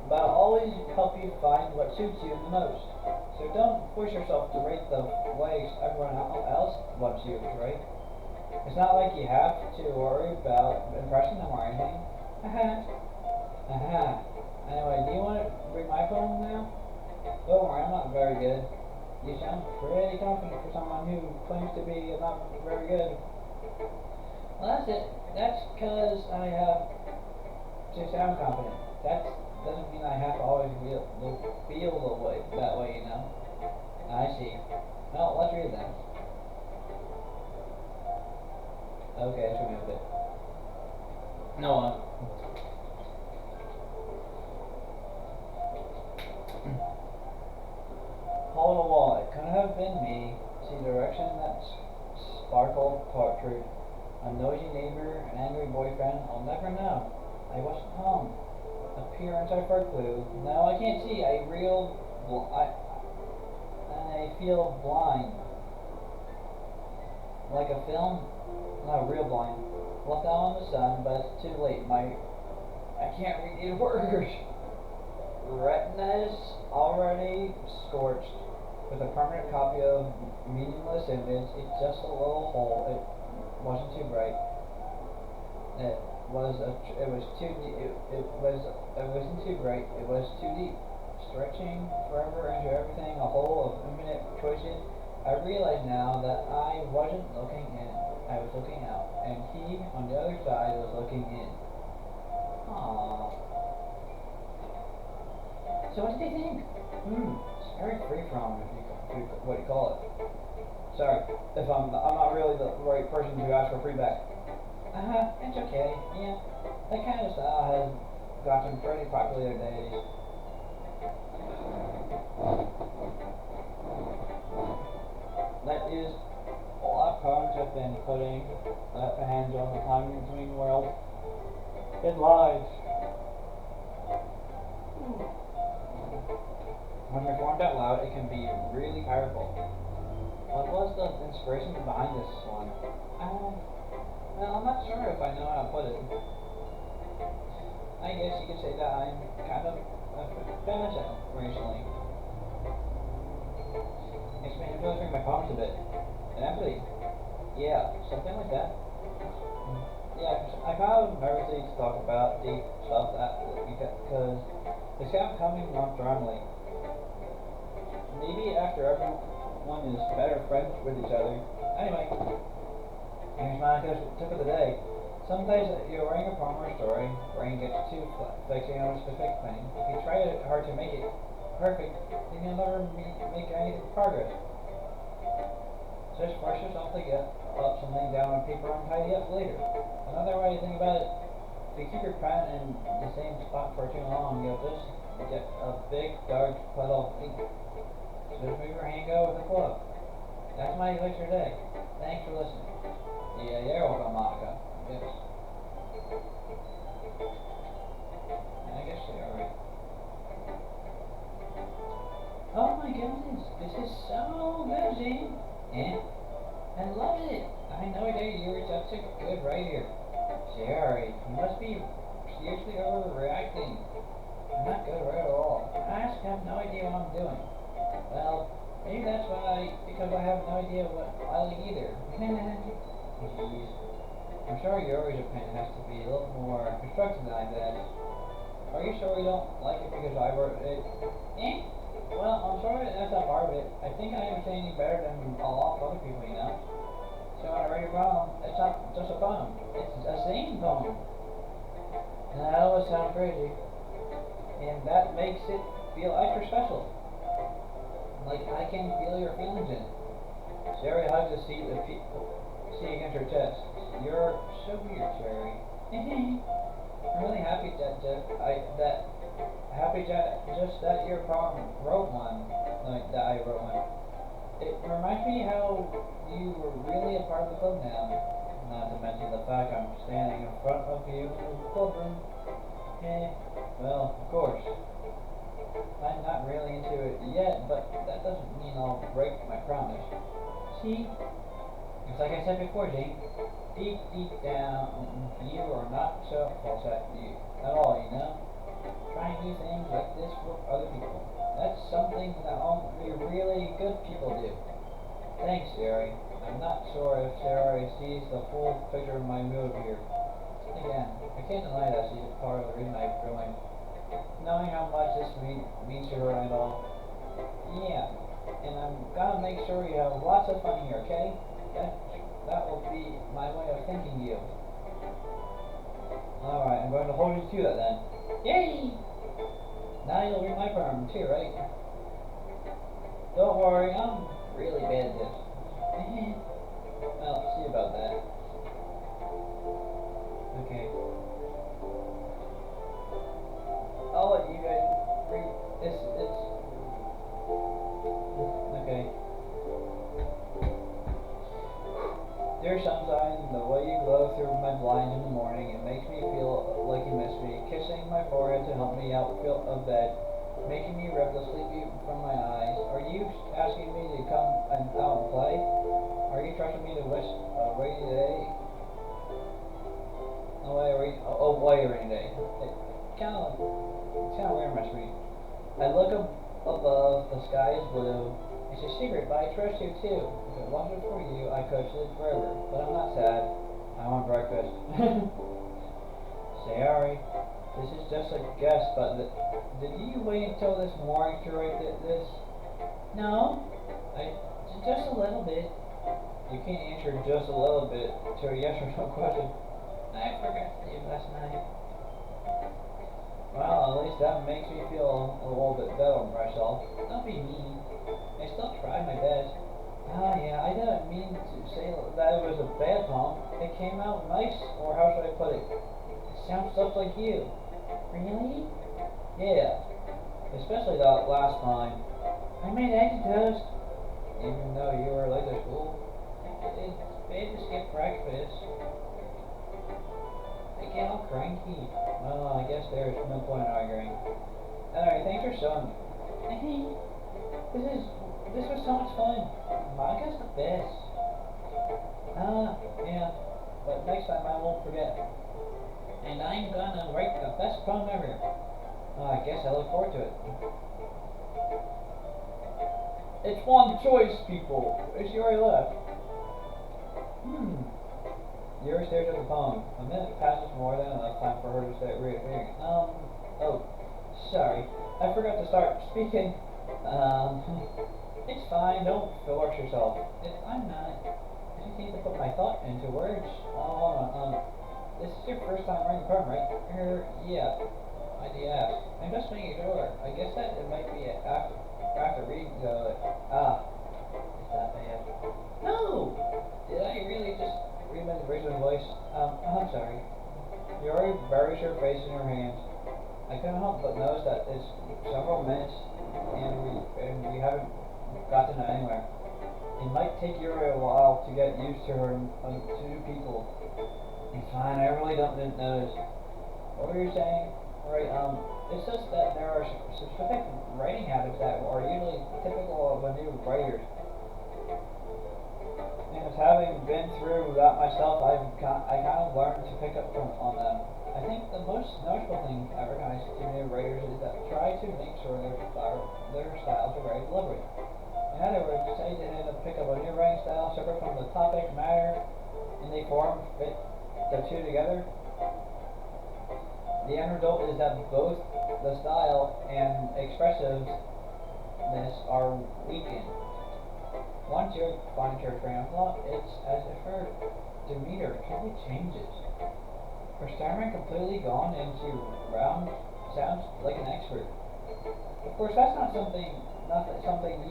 But all always help you find what suits you the most. So don't force yourself to rate the way everyone else loves you, right? It's not like you have to worry about impressing them or anything. Haha. Anyway, do you want to read my poem now? Don't worry, I'm not very good. You sound pretty confident for someone who claims to be not very good. Well, that's it. That's because I have to sound confident. That doesn't mean I have to always feel that way, you know? I see. Well, let's read them. Okay, let's remove it. No one. Hole in a wall. It could have been me. See direction that sparkled portrait. A noisy neighbor, an angry boyfriend. I'll never know. I wasn't home. Appearance I clue. No, I can't see. I feel blind. Like a film? No, real blind. Left out on the sun, but it's too late. I can't read these words. Retina's already scorched with a permanent copy of meaningless image. It's just a little hole. It wasn't too bright. It wasn't too bright. It was too deep, stretching forever into everything. A hole of infinite choices. I realize now that I wasn't looking in. I was looking out, and he on the other side was looking in. Aww. So what did they think? It's very freeform, if you what do you call it? Sorry, if I'm not really the right person to ask for feedback. It's okay. Yeah, that kind of style has gotten pretty popular days. That is a lot of poems have been putting the hands on the time between worlds. It lies. When performed out loud, it can be really powerful. What was the inspiration behind this one? Well, I'm not sure if I know how to put it. I guess you could say that I'm kind of feminist recently. It's been influencing my poems a bit. And empathy. Yeah, something like that. Yeah, I kind of nervously to talk about deep stuff because it's kind of coming nonchalantly. Maybe after everyone is better friends with each other. Anyway, here's my tip of the day. Some days you're writing a poem or a story, brain gets too fixated on a specific thing. If you try hard to make it perfect, then you'll never make any progress. Just force yourself to get something down on paper and tidy up later. Another way to think about it, if you keep your pen in the same spot for too long, you'll just get a big dark puddle of ink. So just move your hand go with a glove. That's my lecture day. Thanks for listening. Yeah, you're welcome, Monica. Yes. I guess you're alright. Oh my goodness, this is so good, Gene. Yeah, I love it. I had no idea you were such a good writer. Jerry, you must be seriously overreacting. I'm not good right at all. I just have no idea what I'm doing. Well, maybe that's why, because I have no idea what I like either. Jeez. I'm sure yours opinion has to be a little more constructive than I did. Are you sure you don't like it because I wrote it? Well, I'm sorry that's not part of it. I think I understand you better than a lot of other people, you know? So when I write a poem, it's not just a poem. It's a singing poem. And that always sounds crazy. And that makes it feel extra special. Like I can feel your feelings in it. Sherry hugs the seat against her chest. You're so weird, Sherry. I'm really happy that your poem wrote one, like that I wrote one. It reminds me how you were really a part of the club now. Not to mention the fact I'm standing in front of you in the clubroom. Well, of course. I'm not really into it yet, but that doesn't mean I'll break my promise. See? It's like I said before, Jane. Deep down, you are not so false at all, you know? trying to do things like this for other people. That's something that only really good people do. Thanks, Jerry. I'm not sure if Jerry sees the full picture of my mood here. Again, I can't deny that she's part of the reason I'm feeling. Knowing how much this means to her and all. Yeah, and I'm gonna make sure you have lots of fun here, okay? That will be my way of thanking you. Alright, I'm going to hold you to that then. Yay! Now you'll read my poem too, right? Don't worry, I'm really bad at this. Well, see about that. Okay. I'll let you guys read. It's okay. Dear sunshine, the way you glow through my blinds in the morning, it makes me feel like you miss me. Kissing my forehead to help me out of bed, making me restlessly from my eyes. Are you asking me to come out and play? Are you trusting me to wish a rainy day? Away a rainy day. It's kind of weird, my sweet. I look above, the sky is blue. It's a secret, but I trust you too. If it wasn't for you, I could sleep forever. But I'm not sad. I want breakfast. Sorry. This is just a guess, but did you wait until this morning to write this? No. Just a little bit. You can't answer just a little bit to a yes or no question. I forgot to leave last night. Well, at least that makes me feel a little bit better on myself. Don't be mean. I still tried my best. Ah, yeah, I didn't mean to say that it was a bad poem. It came out nice, or how should I put it? It sounds just like you. Really? Yeah. Especially that last line. I made egg toast. Even though you were late to school. It's bad to skip breakfast. I get all cranky. Well, I guess there's no point in arguing. Alright, thanks for showing me. This was so much fun. Monica's the best. Yeah. But next time I won't forget. And I'm gonna write the best poem ever. I guess I look forward to it. It's one choice, people. She already left. Yuri stares at the poem. A minute passes more than enough time for her to start reading. Oh, sorry. I forgot to start speaking. It's fine, don't force yourself. I'm not. I just need to put my thought into words. This is your first time writing a poem, right? Yeah. Why do you ask? I'm just making sure. I guess that it might be after reading the, is that bad? No! Did I really just read my original voice? I'm sorry. Yuri buries her face in her hands. I couldn't help but notice that it's several minutes and we haven't gotten anywhere. It might take Yuri a while to get used to her to new people. It's fine, I really didn't notice. What were you saying? Right, it's just that there are specific writing habits that are usually typical of a new writer. And as having been through that myself, I kind of learned to pick up on them. I think the most noticeable thing I recognize to new writers is that try to make sure their styles are very deliberate. In other words, say they need to pick up a new writing style separate from the topic matter, and they fit the two together. The end result is that both the style and expressiveness are weakened. Once you find your train of thought, it's as if her demeanor totally changes. Her stammering completely gone, and she sounds like an expert. Of course, that's not something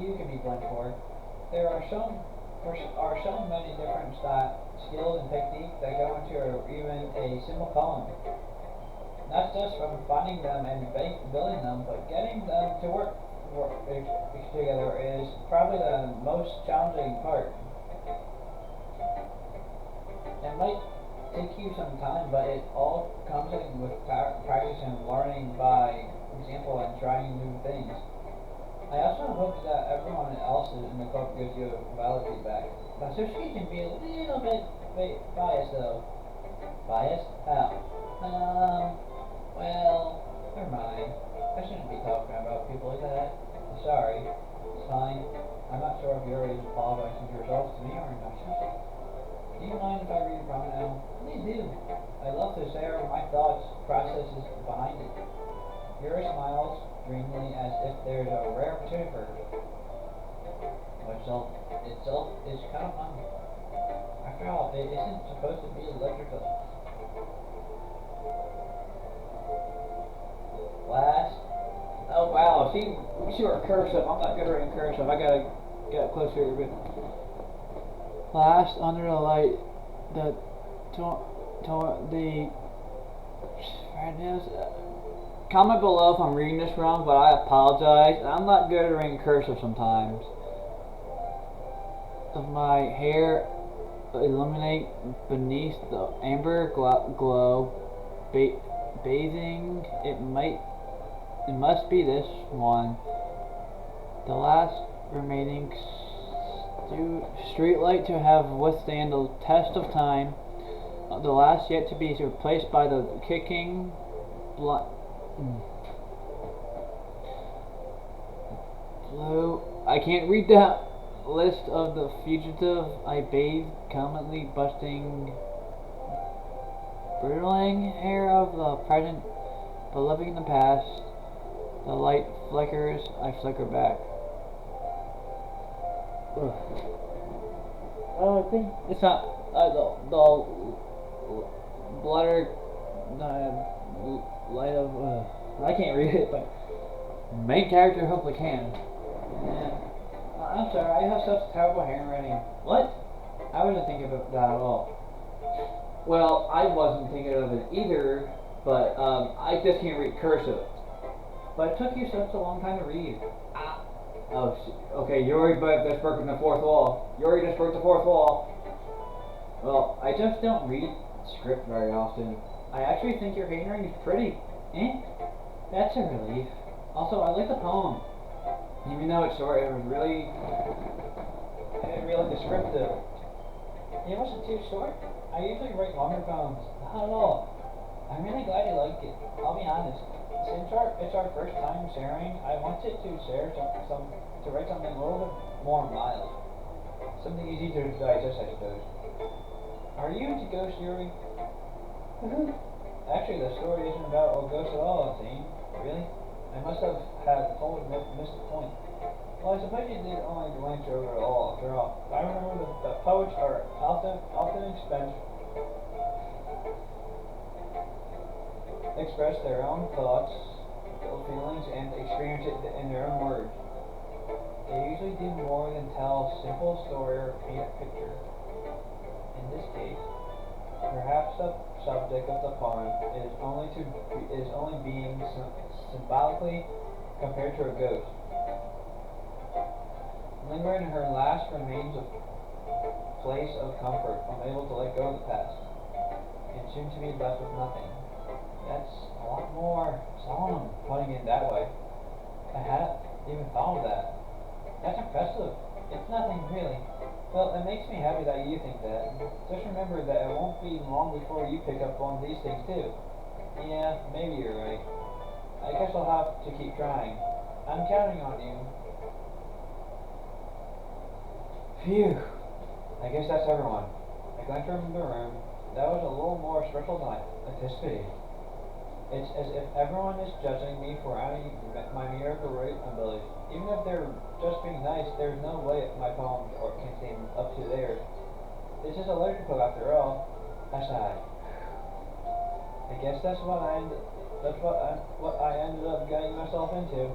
you can be blamed for. There are so many different skills and techniques that go into even a simple poem. Not just from finding them and building them, but getting them to work together is probably the most challenging part. It might take you some time, but it all comes in with practice and learning by example and trying new things. I also hope that everyone else in the club gives you valid feedback. But Sushi can be a little bit biased though. Biased? How? Well, Never mind. I shouldn't be talking about people like that. I'm sorry. It's fine. I'm not sure if you're already apologizing to yourself to me or not. Do you mind if I read your comment now? Please do. I love to share my thoughts, processes behind it. Yuri smiles dreamily as if there's a rare opportunity for her. Which itself is kind of fun. After all, it isn't supposed to be electrical. Last. Oh wow, see our cursive. I'm not good at reading cursive. I gotta get up closer here a bit. Last, under the light, the comment below if I'm reading this wrong, but I apologize. I'm not good at reading cursive sometimes. Of my hair illuminate beneath the amber glow, bathing. It must be this one. The last remaining street light to have withstand the test of time. The last yet to be replaced by the kicking blue. I can't read that list of the fugitive I bathe, commonly busting, brittling hair of the present, but living in the past. The light flickers, I flicker back. Ugh. I think it's not the bladder light of. I can't read it, but main character hopefully can. And, I'm sorry, I have such terrible handwriting. What? I wasn't thinking about that at all. Well, I wasn't thinking of it either, but I just can't read cursive. But it took you such a long time to read. Ah. Oh, okay, Yuri just broke the fourth wall. Yuri just broke the fourth wall. Well, I just don't read script very often. I actually think your handwriting is pretty. That's a relief. Also, I like the poem. Even though it's short, it was really descriptive. It wasn't too short. I usually write longer poems. Not at all. I'm really glad you liked it. I'll be honest. Since it's our first time sharing, I wanted to share to write something a little bit more mild. Something easy to digest, I suppose. Are you into ghosts, Yuri? Actually, the story isn't about a ghost at all, it seems. Really? I must have totally missed the point. Well, I suppose you did only glance over it all, after all. I remember that poets are often express their own thoughts, feelings, and experience it in their own words. They usually do more than tell a simple story or paint a picture. In this case, perhaps the subject of the poem is only being symbolically compared to a ghost. Lingering in her last remains a place of comfort, unable to let go of the past, and soon to be left with nothing. That's a lot more solemn, putting it that way. I hadn't even thought of that. That's impressive. It's nothing really. Well, it makes me happy that you think that. Just remember that it won't be long before you pick up on these things too. Yeah, maybe you're right. I guess I'll have to keep trying. I'm counting on you. Phew. I guess that's everyone. I glanced around the room. That was a little more stressful than I anticipated. It's as if everyone is judging me for my mediocre abilities. Even if they're just being nice, there's no way my poems can stand up to theirs. This is a literature club after all. I sighed. I guess that's what I ended up getting myself into.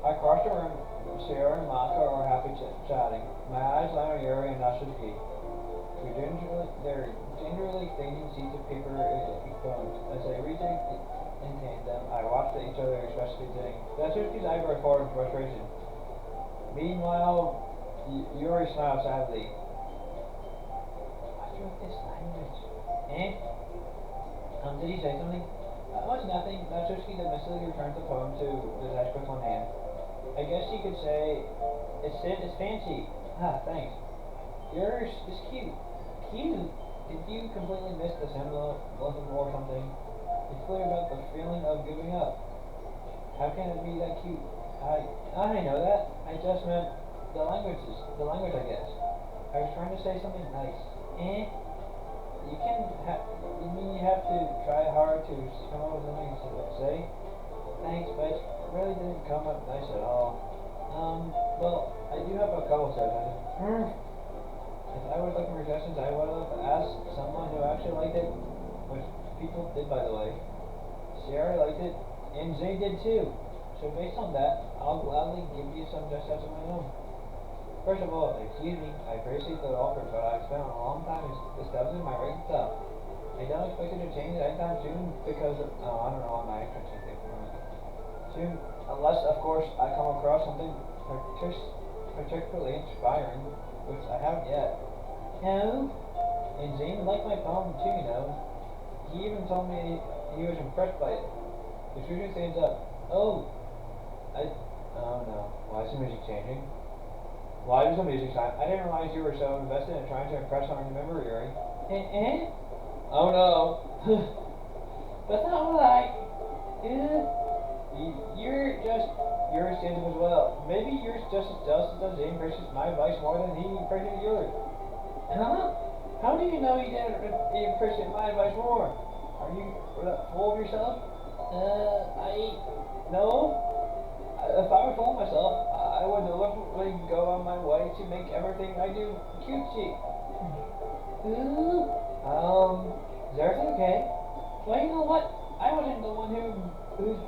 I crossed the room. Sierra and Maka are happy chatting. My eyes lie on Yuri and Natsuki. They're gingerly staining sheets of paper in poems. As they read in tandem, I watched each other expressively sitting. Natsuki's eyebrows forward in frustration. Meanwhile, Yuri smiled sadly. What's with this language? Did he say something? What's nothing. Natsuki domestically returned the poem to the textbook on hand. I guess you could say it's fancy. Ah, thanks. Yours is cute. Cute? Did you completely miss the symbol or something? It's clear about the feeling of giving up. How can it be that cute? I know that. I just meant the language, I guess. I was trying to say something nice. Eh? You mean you have to try hard to come up with something to say? Thanks, but it really didn't come up nice at all. Well, I do have a couple suggestions. If I was looking for suggestions, I would have asked someone who actually liked it, which people did, by the way. Sierra liked it, and Zay did too. So based on that, I'll gladly give you some suggestions of my own. First of all, excuse me, I appreciate the offer, but I've spent a long time establishing my right stuff. I don't expect it to change anytime soon because of, I don't know, I'm not expecting it soon, unless, of course, I come across something particularly inspiring, which I haven't yet. No? And Zane liked my poem too, you know. He even told me he was impressed by it. The shooter stands up. Oh no. Why is the music changing? Why is the music silent? I didn't realize you were so invested in trying to impress on your memory, Yuri. Oh no. That's not what yours stands up as well. Maybe yours just as jealous as Zane appreciates my advice more than he appreciates yours. How do you know he didn't appreciate my advice more? Are you full of yourself? No. If I were full of myself, I would deliberately go on my way to make everything I do cutesy. Is everything okay? Well, you know what? I wasn't the one who's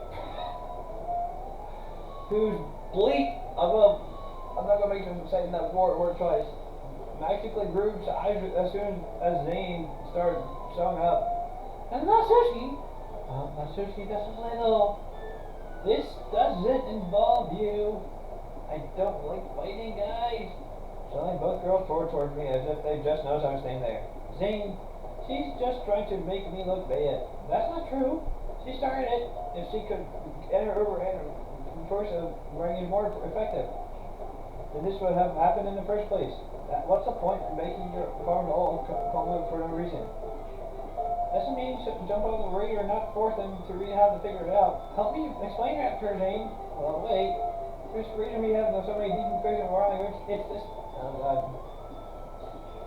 bleak above. I'm not gonna make them say that word twice. Magically grew size as soon as Zane started showing up. And Natsuki, just a little. This doesn't involve you. I don't like fighting guys. Suddenly both girls tore towards me as if they just noticed I was staying there. Zane, she's just trying to make me look bad. That's not true. She started it. If she could enter over and force of making it more effective, then this would have happened in the first place. What's the point in making your farm all come for no reason? Doesn't mean you should jump out of the ring or not force them to really have to figure it out. Help me explain that to her, Zane. Well, wait. There's a reason we have so many deep figures in our language. It's this. Oh God.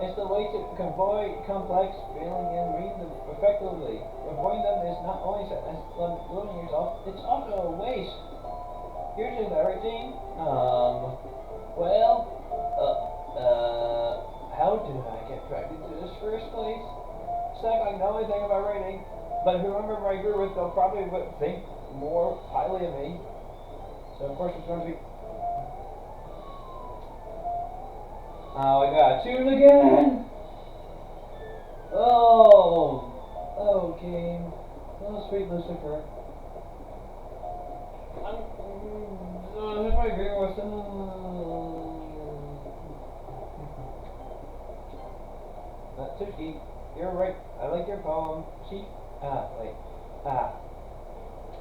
It's the way to avoid complex feeling and read them effectively. Avoiding them is not only limiting yourself, it's also a waste. You're just everything. How did I get dragged into this first place? It's like I know anything about writing, but whoever I grew with, they'll probably think more highly of me. So of course it's going to be. Oh, I got tuned again! Oh, game. Oh, sweet Lucifer. This might agree with Natsuki, you're right. I like your poem.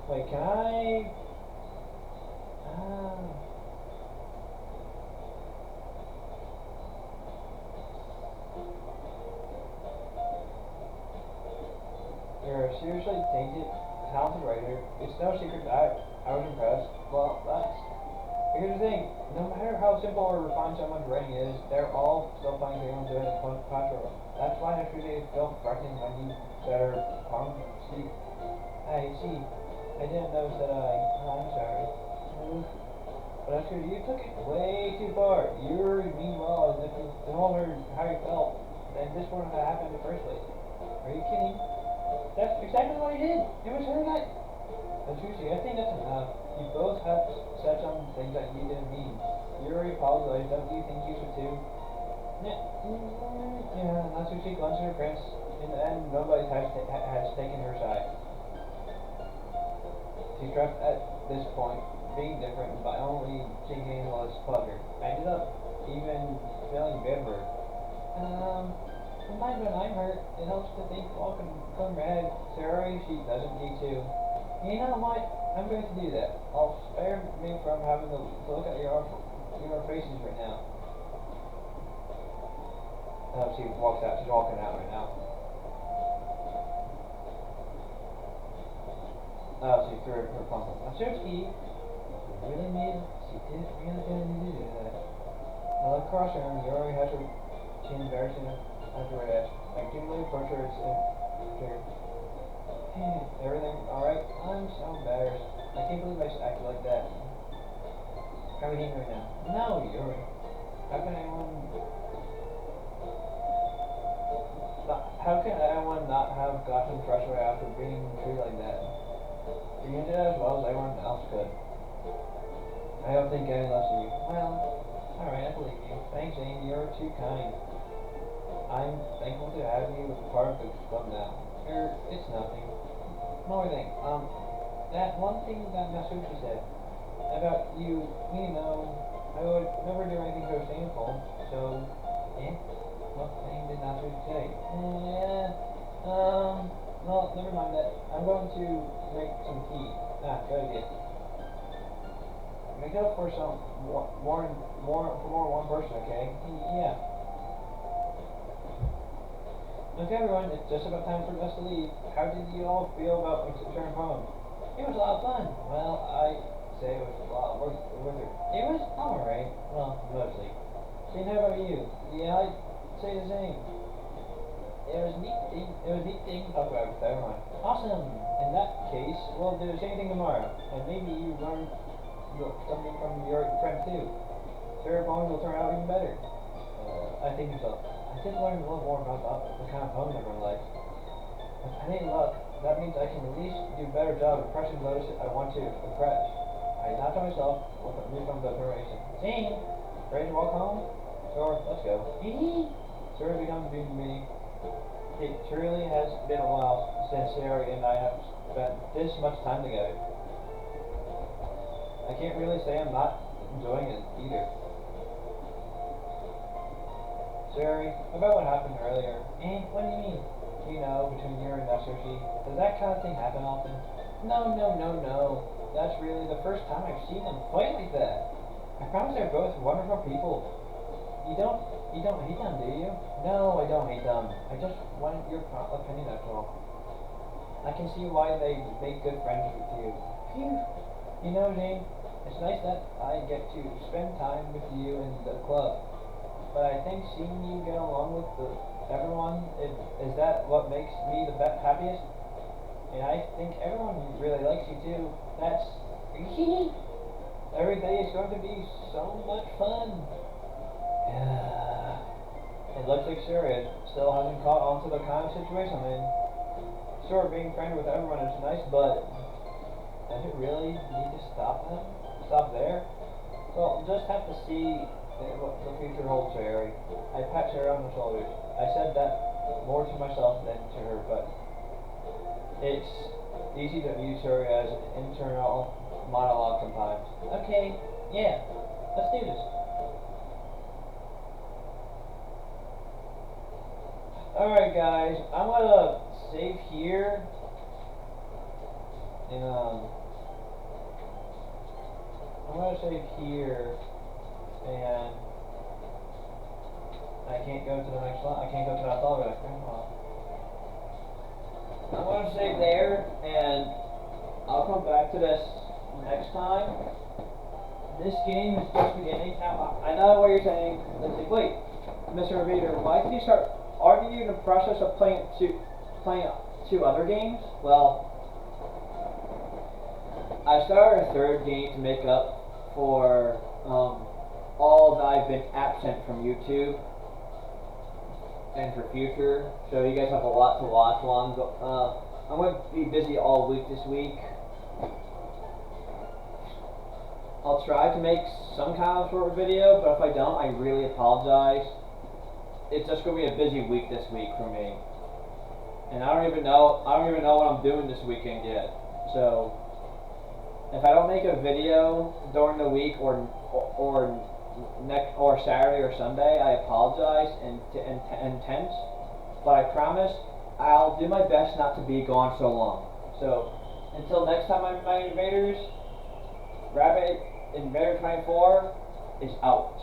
Wait, can I? You're a seriously talented writer. It's no secret that I was impressed. Well, here's the thing. No matter how simple or refined someone's writing is, they're all still finding their own joy in the contour. That's why I truly felt frightening when you said her palm steep. I see. I didn't notice that I'm sorry. But after you took it way too far. You were meanwhile as if you told her how you felt, then this wouldn't have happened in the first place. Are you kidding? That's exactly what I did. It was her that. But seriously, I think that's enough. You both have said some things that you didn't mean. You already apologized. Don't you think you should too? Yeah, Natsuki glanced at her prince. In the end, nobody has taken her side. She stressed at this point being different by only seeking endless pleasure. I ended up even feeling bad for her. Sometimes when I'm hurt, it helps to think all come red. Sorry, she doesn't need to. You know what? I'm going to do that. I'll spare me from having to look at your faces right now. She walks out. She's walking out right now. Oh, she threw her pump. Natsuki really made. She didn't really need to do that. Now, like cross arms, you already have her chin embarrassing after her edge. Like, gingerly approach her, it's triggered. Everything alright? I'm so embarrassed. I can't believe I just acted like that. How are we doing right now? No, Yuri. How can anyone not have gotten fresh away after being treated like that? You did as well as everyone else could. I don't think any less of you. Well, alright, I believe you. Thanks, Amy. You're too kind. I'm thankful to have you as part of the club now. It's nothing. One more thing. That one thing that Natsuki said about you I would never do anything so shameful. So, what thing did Natsuki say? Well, never mind that. I'm going to make some tea. Good idea. Make it up for more one person, okay? Yeah. Okay, everyone, it's just about time for us to leave. How did you all feel about return home? It was a lot of fun. Well, I say it was a lot worth it. It was alright. Well, mostly. Shane, how about you? Yeah, I'd say the same. It was neat thing to talk about with everyone. Awesome. In that case, we'll do the same thing tomorrow. And maybe you learn something from your friend too. Sure, bonds will turn out even better. I think so. I did learn a little more about the kind of poems everyone likes. If I need luck, that means I can at least do a better job of impressing those I want to impress. I not to myself with a newfound determination. Zane, ready to walk home? Sure, let's go. Sure, it becomes a dream to me. It truly has been a while since Sarah and I have spent this much time together. I can't really say I'm not enjoying it either. Sorry, about what happened earlier. What do you mean? You know, between you and Natsuki. Does that kind of thing happen often? No. That's really the first time I've seen them fight like that. I promise they're both wonderful people. You don't hate them, do you? No, I don't hate them. I just wanted your opinion, that's all. I can see why they make good friends with you. Phew. You know, Jane, it's nice that I get to spend time with you in the club. But I think seeing you get along with everyone, is that what makes me the happiest? And I think everyone really likes you too. That's every day is going to be so much fun. Yeah. It looks like Syria still hasn't caught on to the kind of situation I'm in. Sure, being friends with everyone is nice, but does it really need to stop there? Well, just have to see what the future holds for Harry. I pat Sarah on the shoulders. I said that more to myself than to her, but it's easy to view Sarah as an internal monologue sometimes. Okay, yeah, let's do this. Alright guys, I'm gonna save here, and and I can't go to the next one. I can't go to that level. I'm going to save there, and I'll come back to this next time. This game is just beginning. Now, I know what you're saying. Let's see. Wait, Mr. Reader, why did you start? Aren't you in the process of playing two other games? Well, I started a third game to make up for all that I've been absent from YouTube and for future, so you guys have a lot to watch while I'm going to be busy all week this week. I'll try to make some kind of short video, but if I don't, I really apologize. It's just going to be a busy week this week for me, and I don't even know what I'm doing this weekend yet. So if I don't make a video during the week or Saturday or Sunday, I apologize and tense, but I promise I'll do my best not to be gone so long. So until next time, my invaders, Rabbit Invader 24 is out.